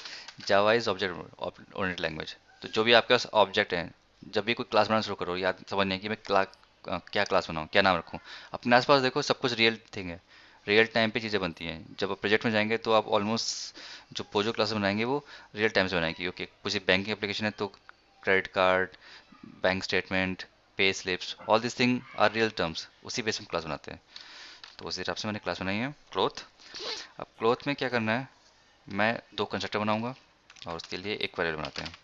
Java is object oriented language. तो जो भी आपके पास ऑब्जेक्ट हैं, जब भी कोई क्लास बनाना शुरू करो, याद समझ नहीं कि मैं क्या क्लास बनाऊँ, क्या नाम रखूँ। अपने आसपास देखो, सब कुछ रियल थिंग है, रियल टाइम पे चीज़ें बनती हैं। जब आप प्रोजेक्ट में जाएंगे तो आप ऑलमोस्ट जो पोजो क्लास बनाएंगे वो रियल टाइम से बनाएंगे। ओके, कुछ बैंकिंग एप्लीकेशन है तो credit card, bank statement, pay slips, all this thing are real terms, उसी बेस में क्लास बनाते हैं। तो उस हिसाब से मैंने क्लास बनाई है क्लोथ। अब क्लोथ में क्या करना है, मैं दो कंस्ट्रक्टर बनाऊंगा और उसके लिए एक वेरिएबल बनाते हैं,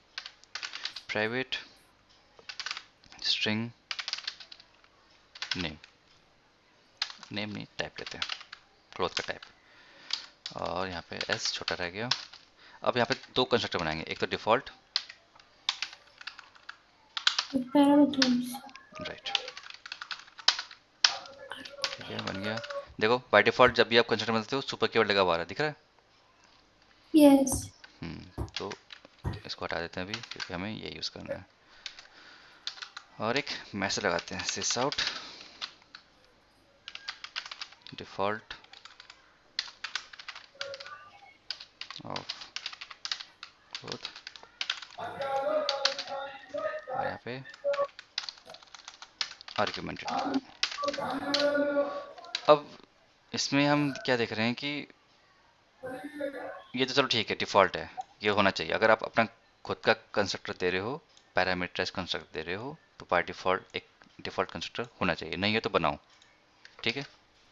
प्राइवेट स्ट्रिंग नेम। नेम नहीं, टाइप लेते हैं, क्लोथ का टाइप। और यहाँ पे एस छोटा रह गया। अब यहाँ पे दो कंस्ट्रक्टर बनाएंगे, एक तो डिफ़ॉल्ट, पैरामीटर्स। राइट, ठीक है बन गया। देखो बाय डिफ़ॉल्ट जब भी आप कंस्ट्रक्टर बनाते हो सुपर कीवर्ड लगा हुआ है, दिख रहा है। यस। तो इसको हटा देते हैं अभी, क्योंकि हमें ये यूज़ करना है। और एक मैसेज लगाते हैं, सिस आउट डिफ़ॉल्ट ऑफ क्लोथ, और यहाँ पे आर्ग्यूमेंटेड। अब इसमें हम क्या देख रहे हैं कि ये तो चलो ठीक है, डिफ़ॉल्ट है, ये होना चाहिए। अगर आप अपना खुद का कंस्ट्रक्टर दे रहे हो, पैरामीटराइज कंस्ट्रक्टर दे रहे हो, तो बाय डिफ़ॉल्ट एक डिफ़ॉल्ट कंस्ट्रक्टर होना चाहिए। नहीं है तो बनाओ, ठीक है।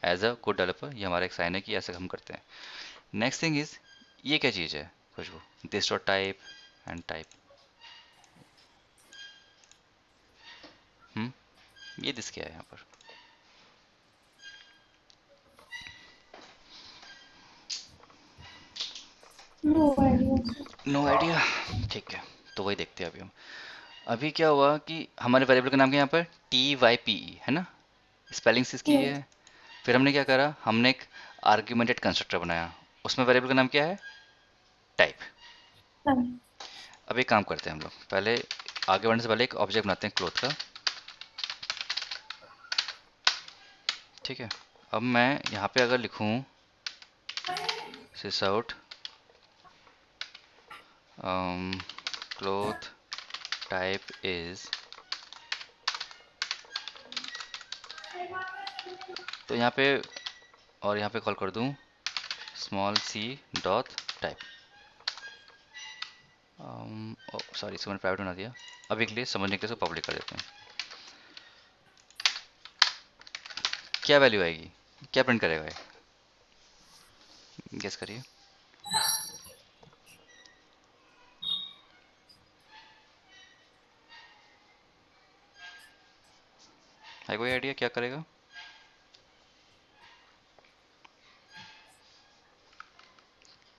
एज अ गुड डेवलपर ये हमारा एक साइन है कि ऐसे हम करते हैं। नेक्स्ट थिंग इज, ये क्या चीज़ है खुशबू, this dot type and type. ये दिस क्या है यहाँ पर? No idea. नो आइडिया, ठीक है। तो वही देखते हैं अभी हम। अभी क्या हुआ कि हमारे वेरिएबल का नाम क्या है यहाँ पर, TYPE है ना, स्पेलिंग से इसकी ये यस। है। फिर हमने क्या करा, हमने एक आर्ग्यूमेंटेड कंस्ट्रक्टर बनाया, उसमें वेरिएबल का नाम क्या है, टाइप। अब एक काम करते हैं हम लोग, पहले आगे बढ़ने से पहले एक ऑब्जेक्ट बनाते हैं क्लोथ का, ठीक है। अब मैं यहाँ पे अगर लिखूँ sysout cloth type is, तो यहाँ पे, और यहाँ पे कॉल कर दूँ small C dot type. Sorry, इसको मैंने प्राइवेट बना दिया, अभी के लिए समझने के लिए इसको पब्लिक कर देते हैं। क्या वैल्यू आएगी, क्या प्रिंट करेगा ये, गेस करिए। है कोई आइडिया क्या करेगा?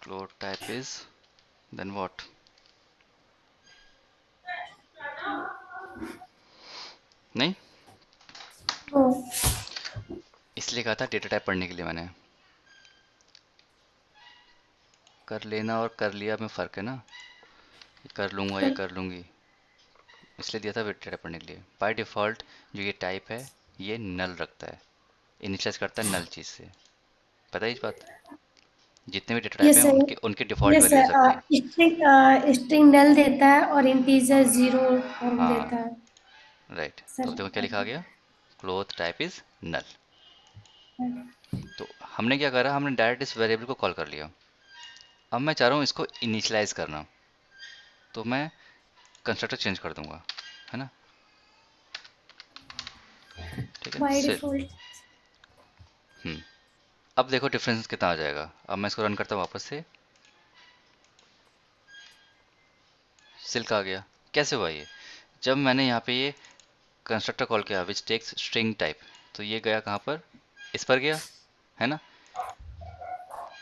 Cloth type is, then what? नहीं, नो। इसलिए कहा था डेटा टाइप पढ़ने के लिए मैंने। कर लेना और कर लिया में फ़र्क है ना, ये कर लूँगा या कर लूँगी, इसलिए दिया था डेटा टाइप पढ़ने के लिए। बाय डिफ़ॉल्ट जो ये टाइप है ये नल रखता है, इनिशियलाइज करता है नल चीज़ से, पता है इस बात। जितने भी डेटा टाइप यस हैं सर। उनके उनके डिफ़ॉल्ट यस वैल्यू है सबकी। सर, स्ट्रिंग स्ट्रिंग नल देता है और इंटीजर जीरो फॉर्म हाँ, देता है। राइट। तो सर। अब देखो क्या लिखा गया, क्लोथ टाइप इज नल। तो हमने क्या करा, हमने डायरेक्ट इस वेरिएबल को कॉल कर लिया। अब मैं चाह रहा हूँ इसको इनिशियलाइज करना, तो मैं कंस्ट्रक्टर चेंज कर दूंगा, है ना, ठीक है बाय सिल। डिफॉल्ट। हम्म अब देखो डिफरेंस कितना आ जाएगा। अब मैं इसको रन करता हूँ वापस से, सिल्क आ गया। कैसे हुआ ये, जब मैंने यहाँ पे ये कंस्ट्रक्टर कॉल किया विच टेक्स स्ट्रिंग टाइप, तो ये गया कहाँ पर, इस पर गया, है ना।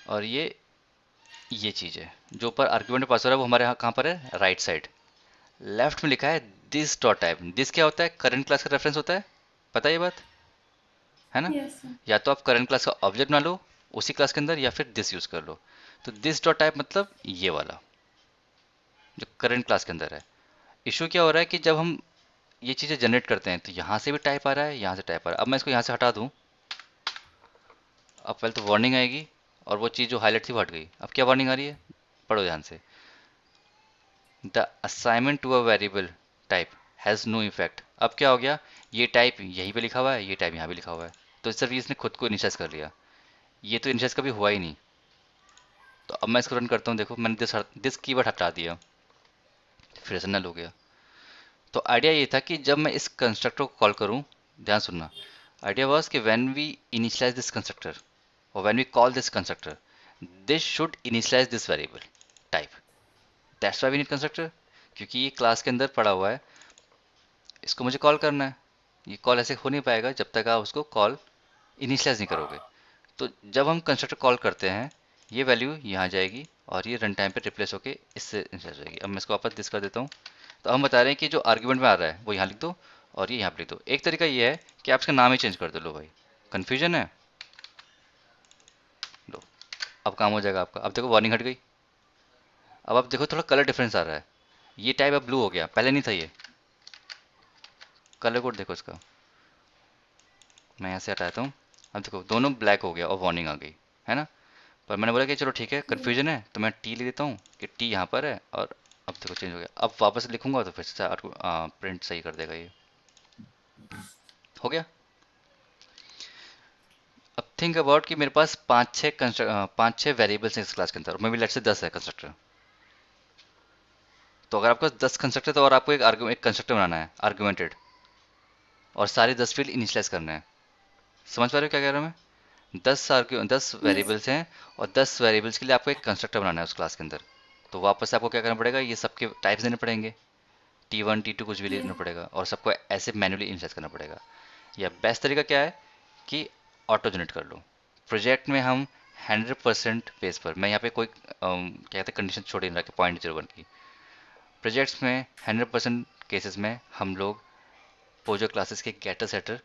और ये चीज़ है जो ऊपर आर्ग्यूमेंट पास हो रहा है वो हमारे यहाँ कहाँ पर है, राइट साइड। लेफ्ट में लिखा है दिस डॉट टाइप। दिस क्या होता है? करंट क्लास का रेफरेंस होता है, पता है ये बात, है ना? Yes sir. या तो आप करंट क्लास का ऑब्जेक्ट बना लो उसी क्लास के अंदर, या फिर दिस यूज कर लो। तो दिस डॉट टाइप मतलब ये वाला जो करंट क्लास के अंदर है। इशू क्या हो रहा है कि जब हम ये चीज़ें जनरेट करते हैं तो यहाँ से भी टाइप आ रहा है, यहाँ से टाइप आ रहा है। अब मैं इसको यहाँ से हटा दूँ, अब पहले तो वार्निंग आएगी, और वो चीज़ जो हाईलाइट थी वो हट गई। अब क्या वार्निंग आ रही है, पढ़ो ध्यान से। The assignment to a variable type has no effect. अब क्या हो गया, ये टाइप यहीं पे लिखा हुआ है, ये टाइप यहाँ भी लिखा हुआ है, तो सिर्फ इसने खुद को इनिशियलाइज कर लिया। ये तो इनिशियलाइज कभी हुआ ही नहीं। तो अब मैं इसको रन करता हूँ, देखो मैंने दिस कीवर्ड हटा दिया, फिर से नल हो गया। तो आइडिया ये था कि जब मैं इस कंस्ट्रक्टर को कॉल करूँ, ध्यान सुनना, आइडिया वाज कि when we initialise this constructor और when we call this constructor, this should initialise this variable type. That's why we need constructor, क्योंकि ये क्लास के अंदर पड़ा हुआ है, इसको मुझे कॉल करना है। ये कॉल ऐसे हो नहीं पाएगा जब तक आप उसको कॉल इनिशियलाइज नहीं करोगे। तो जब हम कंस्ट्रक्टर कॉल करते हैं, ये वैल्यू यहाँ जाएगी और ये रन टाइम पे रिप्लेस होके इससे इनिशियलाइज हो जाएगी। अब मैं इसको वापस दिस कर देता हूँ। तो हम बता रहे हैं कि जो आर्ग्यूमेंट में आ रहा है वो यहाँ लिख दो, और ये यहाँ पे लिख दो। एक तरीका ये है कि आप इसका नाम ही चेंज कर दो। लो भाई, कन्फ्यूजन है, लो, अब काम हो जाएगा आपका। अब देखो वार्निंग हट गई। अब आप देखो थोड़ा कलर डिफरेंस आ रहा है, ये टाइप अब ब्लू हो गया, पहले नहीं था ये। कलर कोड देखो इसका, मैं यहाँ से हटाता हूँ। अब देखो दोनों ब्लैक हो गया और वार्निंग आ गई, है ना? पर मैंने बोला कि चलो ठीक है, कन्फ्यूजन है तो मैं टी ले देता हूँ कि टी यहाँ पर है, और अब देखो चेंज हो गया। अब वापस लिखूंगा तो फिर से प्रिंट सही कर देगा। ये हो गया। अब थिंक अबाउट कि मेरे पास पाँच छः वेरिएबल्स हैं इस क्लास के अंदर, मे बी लेट्स से 10 है कंस्ट्रक्टर। तो अगर आपको 10 कंस्ट्रक्टर, तो और आपको एक कंस्ट्रक्टर बनाना है आर्गुमेंटेड, और सारे 10 फील्ड इनिशियलाइज करने हैं। समझ पा रहे हो क्या कह रहा हूँ मैं? 10 यस। वेरिएबल्स हैं, और 10 वेरिएबल्स के लिए आपको एक कंस्ट्रक्टर बनाना है उस क्लास के अंदर। तो वापस से आपको क्या करना पड़ेगा, ये सबके टाइप्स देने पड़ेंगे, T1 T2 कुछ भी लेना पड़ेगा, और सबको ऐसे मैन्युअली इनिशियलाइज करना पड़ेगा। या बेस्ट तरीका क्या है कि ऑटो जनरेट कर लो। प्रोजेक्ट में हम 100% बेस पर, मैं यहाँ पे कोई क्या कहते हैं कंडीशन छोड़ नहीं रहा कि 0.01 की। प्रोजेक्ट्स में 100% केसेस में हम लोग पोजो क्लासेस के गेटर सेटर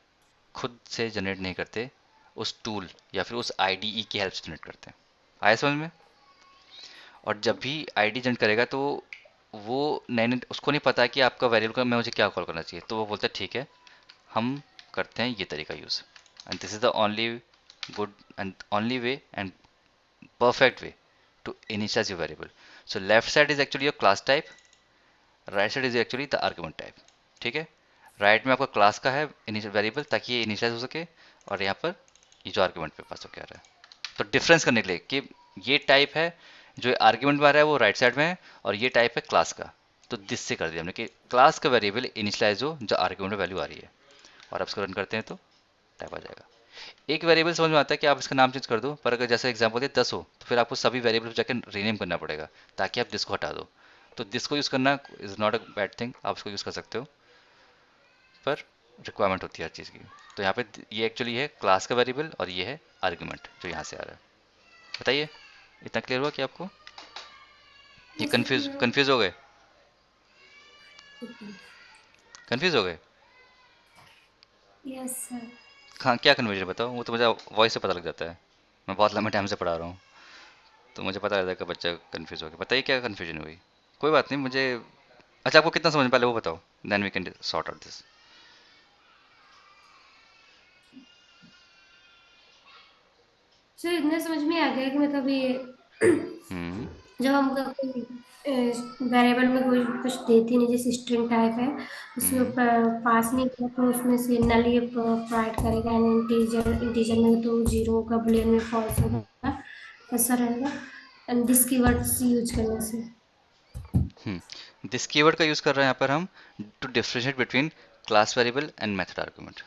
खुद से जनरेट नहीं करते, उस टूल या फिर उस आईडीई की हेल्प से जनरेट करते हैं। आया समझ में? और जब भी आईडी जनरेट करेगा तो वो नए नए, उसको नहीं पता कि आपका वेरिएबल का मैं मुझे क्या कॉल करना चाहिए, तो वो बोलता है ठीक है, हम करते हैं ये तरीका use, and this is the only good and only way and perfect way to initialize your variable. So left side is actually your class type, right side is actually the argument type. ठीक है? Right में आपका class का है variable, ताकि ये initialise हो सके, और यहाँ पर ये जो आर्ग्यूमेंट पे पास होकर आ रहा है। तो डिफरेंस करने के लिए कि ये टाइप है जो आर्ग्यूमेंट में आ रहा है वो राइट साइड में है, और ये टाइप है क्लास का, तो दिस से कर दिया हमने कि क्लास का वेरिएबल इनिशियलाइज हो जो आर्ग्यूमेंट में वैल्यू आ रही है। और अब इसको रन करते हैं तो टाइप आ जाएगा। एक वेरिएबल समझ में आता है कि आप इसका नाम चेंज कर दो, पर अगर जैसे एग्जांपल दिया 10 हो तो फिर आपको सभी वेरिएबल जाकर रीनेम करना पड़ेगा, ताकि आप दिस को हटा दो। तो दिस को यूज़ करना is not a bad thing, आप इसको यूज़ कर सकते हो, पर रिक्वायरमेंट होती है हर चीज़ की। तो यहाँ पे ये एक्चुअली है क्लास का वेरिएबल, और ये है आर्ग्यूमेंट जो यहाँ से आ रहा है। बताइए, इतना क्लियर हुआ कि आपको? ये yes sir, confuse clear. Confuse हो गए? कंफ्यूज हो गए? Yes sir. हाँ, क्या कन्फ्यूजन बताओ, वो तो मुझे वॉइस से पता लग जाता है, मैं बहुत लंबे टाइम से पढ़ा रहा हूँ, तो मुझे पता रहता है कि बच्चा कंफ्यूज हो गया। बताइए क्या कन्फ्यूजन हुई? कोई बात नहीं, मुझे। अच्छा, आपको कितना समझ में, पहले वो बताओ, then we can sort out this. Sir इतना समझ में आ गया कि मतलब ये हम्म। जब हम कोई वेरिएबल में कोई कुछ देते नहीं, जैसे स्ट्रिंग टाइप है, उसमें हम्म। पास नहीं किया तो उसमें से नल ये प्रोवाइड करेगा, एंड इंटीजर इंटीजर में तो जीरो होगा, बुलियन में फॉल्स होगा, ऐसा रहेगा। एंड दिस कीवर्ड्स यूज करने से। दिस कीवर्ड का यूज कर रहे हैं यहाँ पर हम, to differentiate between class variable and method argument.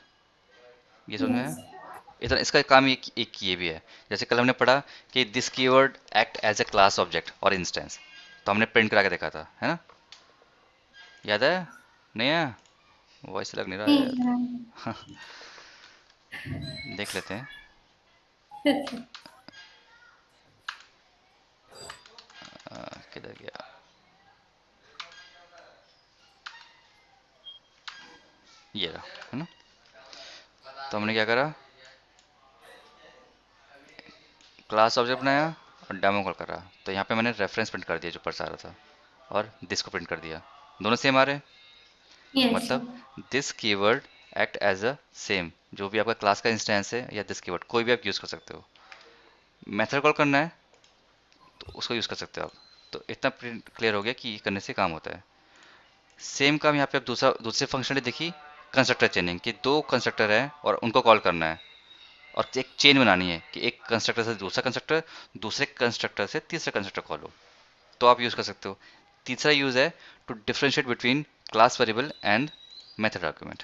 ये समझ में यस। आया? इतना इसका काम एक ये भी है। जैसे कल हमने पढ़ा कि this keyword act as a class object और इंस्टेंस, तो हमने प्रिंट करा के देखा था, है ना? याद है? नहीं आया? वॉइस लग नहीं रहा है ठीक यार। है। देख लेते हैं। किधर गया? ये रहा, है ना। तो हमने क्या करा, क्लास ऑब्जेक्ट बनाया और डेमो कॉल करा। तो यहाँ पे मैंने रेफरेंस प्रिंट कर दिया जो ऊपर आ रहा था, और दिस को प्रिंट कर दिया। दोनों सेम आ रहे हैं, यस मतलब this keyword act as a same. जो भी आपका क्लास का इंस्टेंस है या दिस कीवर्ड कोई भी आप यूज़ कर सकते हो। मेथड कॉल करना है तो उसको यूज़ कर सकते हो आप। तो इतना प्रिंट क्लियर हो गया कि ये करने से काम होता है। सेम काम यहाँ पे आप दूसरे फंक्शनली देखिए, कंस्ट्रक्टर चेनिंग, कि दो कंस्ट्रक्टर है और उनको कॉल करना है, और एक चेन बनानी है कि एक कंस्ट्रक्टर से दूसरा कंस्ट्रक्टर, दूसरे कंस्ट्रक्टर से तीसरा कंस्ट्रक्टर कॉल हो, तो आप यूज़ कर सकते हो। तीसरा यूज़ है to differentiate between class variable and method argument.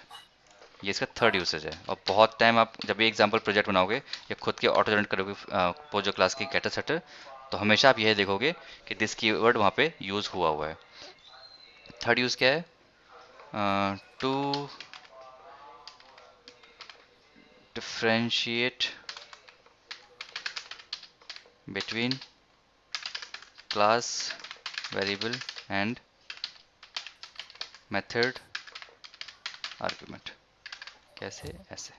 ये इसका थर्ड यूसेज है। और बहुत टाइम आप जब भी एग्जाम्पल प्रोजेक्ट बनाओगे या खुद के ऑटो जनरेट करोगे पोजो क्लास की गेटर सेटर, तो हमेशा आप यही देखोगे कि दिस कीवर्ड वहाँ पे यूज़ हुआ है। थर्ड यूज़ क्या है, to differentiate between class variable and method argument. कैसे, ऐसे,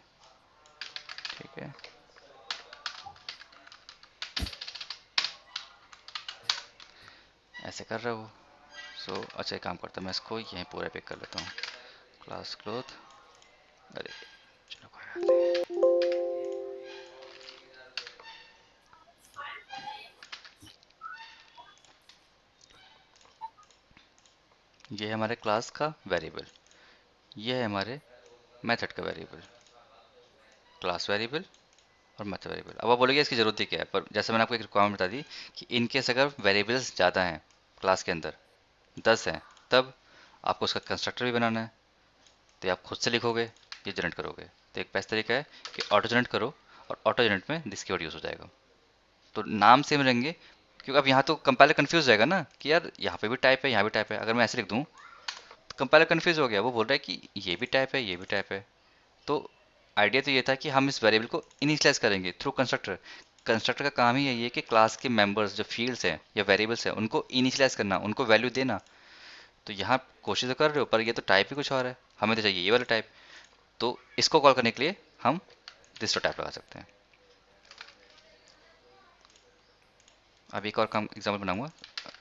ठीक है। ऐसे कर रहा हूँ। सो अच्छा, एक काम करता हूँ, मैं इसको यहीं पूरा पिक कर लेता हूँ। क्लास क्लोथ, अरे चलो कोई बात नहीं। ये है हमारे क्लास का वेरिएबल, ये है हमारे मेथड का वेरिएबल, क्लास वेरिएबल और मेथड वेरिएबल। अब आप बोलोगे इसकी ज़रूरत ही क्या है, पर जैसे मैंने आपको एक रिक्वायरमेंट बता दी कि इनकेस अगर वेरिएबल्स ज़्यादा हैं क्लास के अंदर, 10 हैं, तब आपको उसका कंस्ट्रक्टर भी बनाना है। तो ये आप खुद से लिखोगे, ये जनरेट करोगे। तो एक बेस्ट तरीका है कि ऑटो जनरेट करो, और ऑटो जनरेट में दिस कीवर्ड यूज़ हो जाएगा। तो नाम सेम रहेंगे, क्योंकि अब यहाँ तो कंपाइलर कंफ्यूज हो जाएगा ना कि यार यहाँ पे भी टाइप है, यहाँ भी टाइप है। अगर मैं ऐसे लिख दूँ तो कंपाइलर कंफ्यूज हो गया, वो बोल रहा है कि ये भी टाइप है, ये भी टाइप है। तो आइडिया तो ये था कि हम इस वेरिएबल को इनिशियलाइज करेंगे थ्रू कंस्ट्रक्टर। कंस्ट्रक्टर का काम ही यही है कि क्लास के मेंबर्स जो फील्ड्स हैं या वेरिएबल्स हैं उनको इनिशियलाइज करना, उनको वैल्यू देना। तो यहाँ कोशिश तो कर रहे हो, पर ये तो टाइप ही कुछ और है, हमें तो चाहिए ये वाला टाइप। तो इसको कॉल करने के लिए हम दिस टाइप लगा सकते हैं। अब एक और काम एग्जाम्पल बनाऊंगा,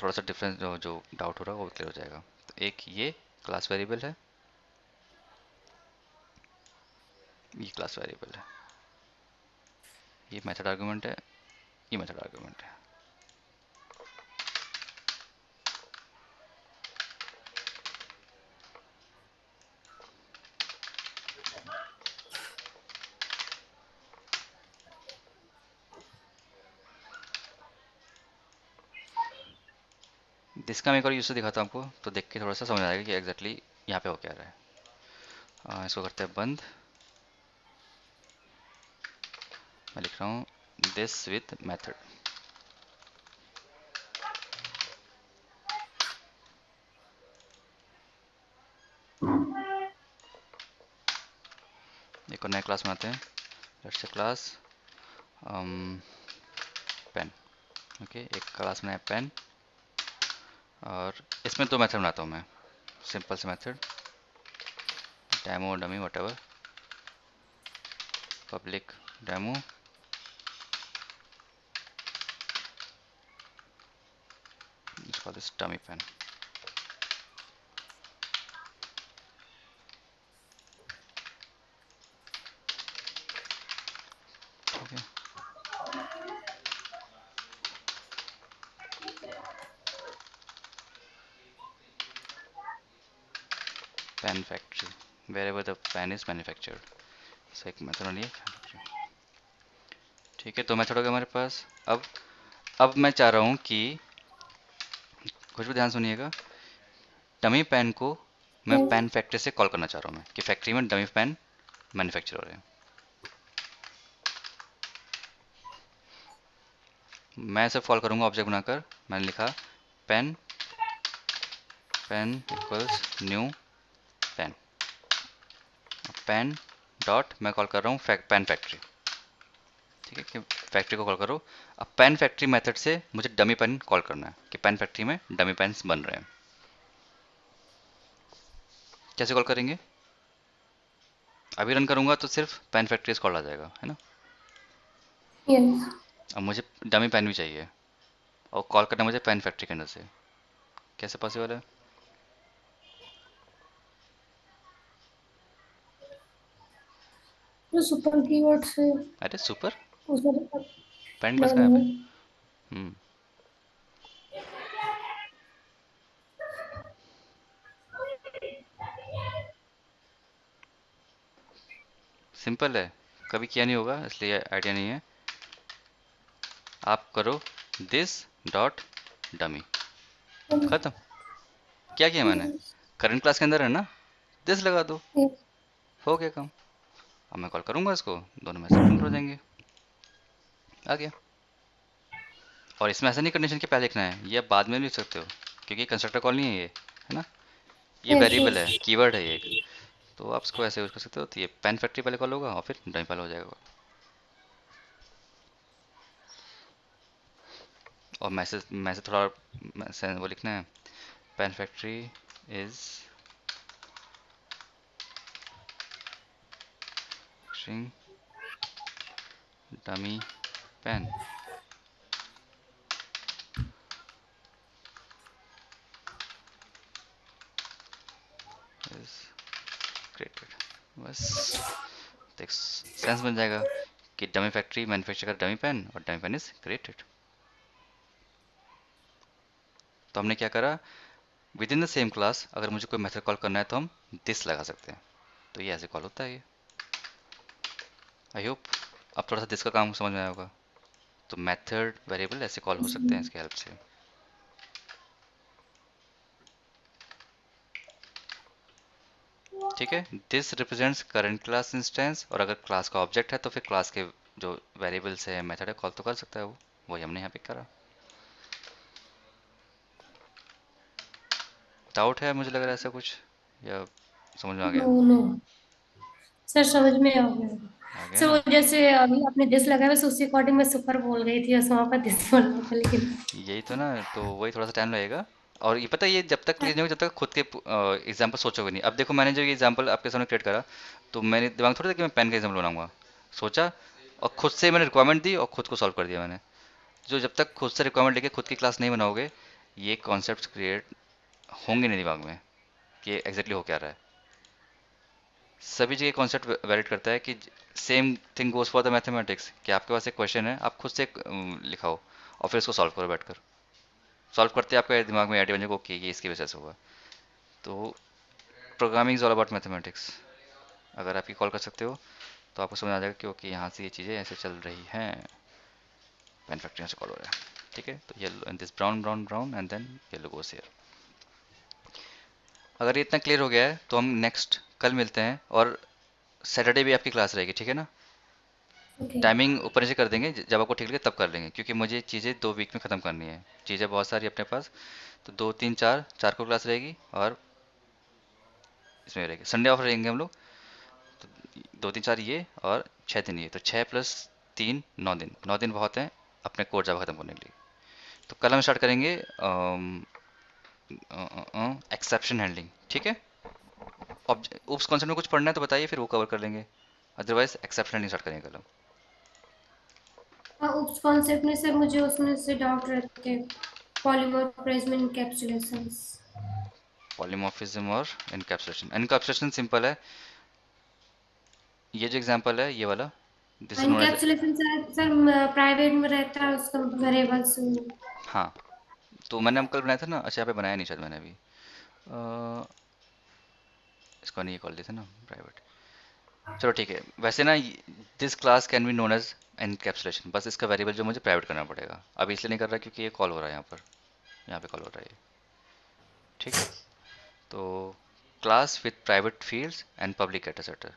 थोड़ा सा डिफरेंस जो डाउट हो रहा है वो क्लियर हो जाएगा। तो एक ये क्लास वेरिएबल है, ये क्लास वेरिएबल है, ये मेथड आर्गुमेंट है, ये मेथड आर्गुमेंट है। इसका मैं एक और यूज से दिखाता हूँ आपको, तो देख के थोड़ा सा समझ आएगा कि एग्जैक्टली यहाँ पे हो क्या रहा है। इसको करते हैं बंद। मैं लिख रहा हूँ दिस विथ मेथड। एक और नया क्लास बनाते हैं, let's say class pen. Okay, एक क्लास बनाया पेन, और इसमें दो मेथड बनाता हूँ मैं, सिंपल से method, demo dummy whatever, public demo, इसको दिस डमी पेन। ठीक है, pen factory, wherever the pen is manufactured. So एक मेथड बनी है। ठीक है, दो मेथड हो गए हमारे पास। अब मैं चाह रहा हूँ कि कुछ भी ध्यान सुनिएगा, डमी पेन को मैं पेन फैक्ट्री से कॉल करना चाह रहा हूँ, मैं कि फैक्ट्री में डमी पेन मैन्युफैक्चर हो रहे हैं। मैं इसे कॉल करूँगा ऑब्जेक्ट बनाकर। मैंने लिखा pen, pen equals new pen, pen dot मैं कॉल कर रहा हूँ पेन फैक्ट्री। ठीक है, कि फैक्ट्री को कॉल करो। अब पेन फैक्ट्री मेथड से मुझे डमी पेन कॉल करना है कि पेन फैक्ट्री में डमी पेन्स बन रहे हैं। कैसे कॉल करेंगे, अभी रन करूंगा तो सिर्फ पेन फैक्ट्री कॉल आ जाएगा, है ना। यस। अब मुझे डमी पेन भी चाहिए और कॉल करना मुझे पेन फैक्ट्री के अंदर से, कैसे पॉसिबल है। तो सुपर कीवर्ड से अरे सुपर, उसमें। पेन नो किसका है नो। यहाँ पे। हम्म, सिंपल है, कभी किया नहीं होगा इसलिए आइडिया नहीं है। आप करो दिस डॉट डमी, खत्म। क्या किया मैंने, करंट क्लास के अंदर है ना, दिस लगा दो, हो गया काम। अब मैं कॉल करूंगा इसको, दोनों मैसेज प्रिंट हो जाएंगे, आ गया। और इसमें ऐसा नहीं कंडीशन के पहले लिखना है, ये आप बाद में भी लिख सकते हो, क्योंकि कंस्ट्रक्टर कॉल नहीं है ये, है ना, ये यस वेरिएबल यस। है, कीवर्ड है ये एक। तो आप इसको ऐसे यूज कर सकते हो, तो ये पेन फैक्ट्री पहले कॉल होगा और फिर डमी पहले हो जाएगा। और मैसेज मैसेज थोड़ा वो लिखना है, pen factory is string dummy pen is created, बस। तो एक सेंस बन जाएगा कि डमी फैक्ट्री मैन्युफैक्चर का डमी पेन और डमी पेन इज क्रिएटेड। तो हमने क्या करा, within the same class अगर मुझे कोई मेथड कॉल करना है तो हम दिस लगा सकते हैं, तो ये ऐसे कॉल होता है ये। आई होप अब थोड़ा सा दिस का काम समझ में आया होगा। तो मेथड वेरिएबल ऐसे कॉल हो सकते हैं इसके हेल्प से। ठीक है, this represents current class instance, और अगर क्लास का ऑब्जेक्ट है तो फिर क्लास के जो वेरिएबल्स है मेथड है कॉल तो कर सकता है वो, वही हमने यहाँ पे करा। डाउट है, मुझे लग रहा है ऐसा कुछ, या समझ में आ नो गया। नो। सर समझ में आ गया। आ गया सर वो ना। जैसे अभी आपने दिस लगाया, बस उसी अकॉर्डिंग मैं सुपर बोल गई थी, बस वहां पर दिस बोलना था लेकिन। यही तो ना, तो वही थोड़ा सा टाइम लगेगा। और ये पता है, ये जब तक क्लियर नहीं होगा जब तक खुद के एग्जाम्पल सोचोगे नहीं। अब देखो मैंने जो ये एग्जाम्पल आपके सामने क्रिएट करा, तो मैंने दिमाग थोड़ा था कि मैं पेन का एग्जाम्पल बनाऊंगा, सोचा और खुद से मैंने रिक्वायरमेंट दी और खुद को सॉल्व कर दिया मैंने। जो जब तक खुद से रिक्वायरमेंट लेके खुद की क्लास नहीं बनाओगे, ये कॉन्सेप्ट क्रिएट होंगे नहीं दिमाग में कि एग्जैक्टली हो क्या रहा है। सभी जगह कॉन्सेप्ट वैलिड करता है कि same thing goes for the mathematics, कि आपके पास एक क्वेश्चन है, आप खुद से लिखाओ और फिर उसको सॉल्व करो बैठकर। सॉल्व करते आपके दिमाग में आइडिया बन जाएगा, ओके ये इसकी वजह से होगा। तो programming is all about mathematics. अगर आप ये कॉल कर सकते हो तो आपको समझ आ जाएगा कि ओके यहाँ से ये चीज़ें ऐसे चल रही हैं, मैन्युफैक्चरिंग से कॉल हो रहा है। ठीक है, तो yellow and this brown brown brown and then yellow goes here. अगर ये इतना क्लियर हो गया है तो हम नेक्स्ट कल मिलते हैं, और सैटरडे भी आपकी क्लास रहेगी, ठीक है ना। ओके। टाइमिंग ऊपर से कर देंगे, जब आपको ठीक लगे तब कर लेंगे, क्योंकि मुझे चीज़ें 2 वीक में ख़त्म करनी है, चीज़ें बहुत सारी अपने पास। तो 2 3 4 4 को क्लास रहेगी, और इसमें रहेगी संडे ऑफ रहेंगे हम लोग। तो 2 3 4 ये, और 6 दिन ये, तो 6 + 3 9 दिन, 9 दिन बहुत हैं अपने कोड जावा ख़त्म करने के लिए। तो कल हम स्टार्ट करेंगे एक्सेप्शन हैंडलिंग, ठीक है। उस कॉन्सेप्ट में कुछ पढ़ना है तो बताइए, फिर वो कवर कर लेंगे। अदरवाइज एक्सेप्शन हैंडलिंग स्टार्ट करेंगे कल हम। हाँ, उस कॉन्सेप्ट में सर मुझे उसमें से डाउट रहते हैं। Polymorphism encapsulations. पॉलीमॉर्फिज्म और इनकैप्सुलेशन, इनकैप्सुलेशन सिंपल है। ये जो एग्जांपल है ये वाला, this is known as. Encapsulation sir sir private में रहता है उसका वेरिएबल्स। हाँ, तो मैंने हम कल बनाया था ना, अच्छा यहाँ पे बनाया नहीं शायद मैंने अभी। इसको नहीं कॉल दिया था ना प्राइवेट। चलो ठीक है, वैसे ना this class can be known as encapsulation, बस इसका वेरिएबल जो मुझे प्राइवेट करना पड़ेगा, अब इसलिए नहीं कर रहा क्योंकि ये कॉल हो रहा है यहाँ पर, यहाँ पे कॉल हो रहा है ये। ठीक है, तो class with private fields and public data setter,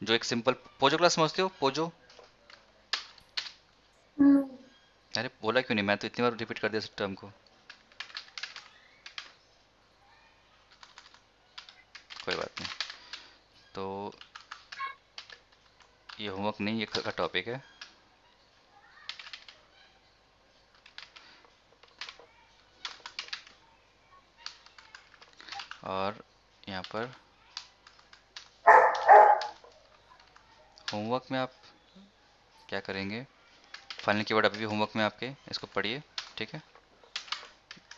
जो एक सिंपल पोजो क्लास समझते हो, पोजो। अरे बोला क्यों नहीं, मैं तो इतनी बार रिपीट कर दिया इस टर्म को। कोई बात नहीं, तो ये होमवर्क नहीं, ये का टॉपिक है। और यहाँ पर होमवर्क में आप क्या करेंगे, फाइनल कीवर्ड अभी भी होमवर्क में आपके, इसको पढ़िए। ठीक है,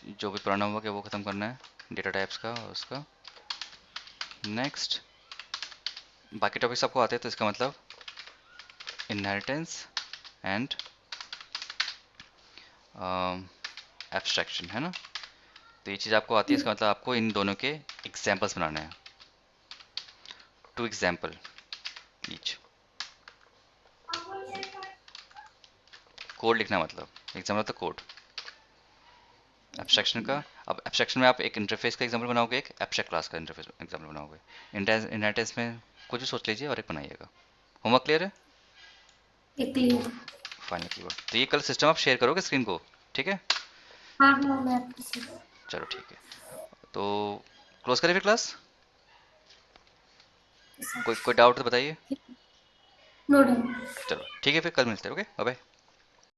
जो भी पुराना होमवर्क है वो ख़त्म करना है, डेटा टाइप्स का और उसका। नेक्स्ट, बाकी टॉपिक्स आपको आते हैं, तो इसका मतलब इनहेरिटेंस एंड एब्स्ट्रैक्शन है ना। तो ये चीज़ आपको आती है, इसका मतलब आपको इन दोनों के एग्जाम्पल्स बनाने हैं, 2 एग्जाम्पल ईच। कोड लिखना मतलब, एग्जाम्पल मतलब कोड। एब्स्ट्रैक्शन का, अब एब्स्ट्रैक्शन में आप एक इंटरफेस का एग्जाम्पल बनाओगे, एक एब्स्ट्रैक्ट क्लास का इंटरफेस एग्जाम्पल बनाओगे। इनहेरिटेंस में कुछ भी सोच लीजिए और एक बनाइएगा। होमवर्क क्लियर है? ये क्लियर। फाइनल कीवर्ड, तो ये कल सिस्टम आप शेयर करोगे स्क्रीन को, ठीक है? हाँ हाँ, मैं आपके साथ। चलो ठीक है, तो क्लोज करें फिर क्लास। कोई कोई डाउट तो बताइए। No doubt. चलो ठीक है, फिर कल मिलते हैं, ओके, बाय बाय।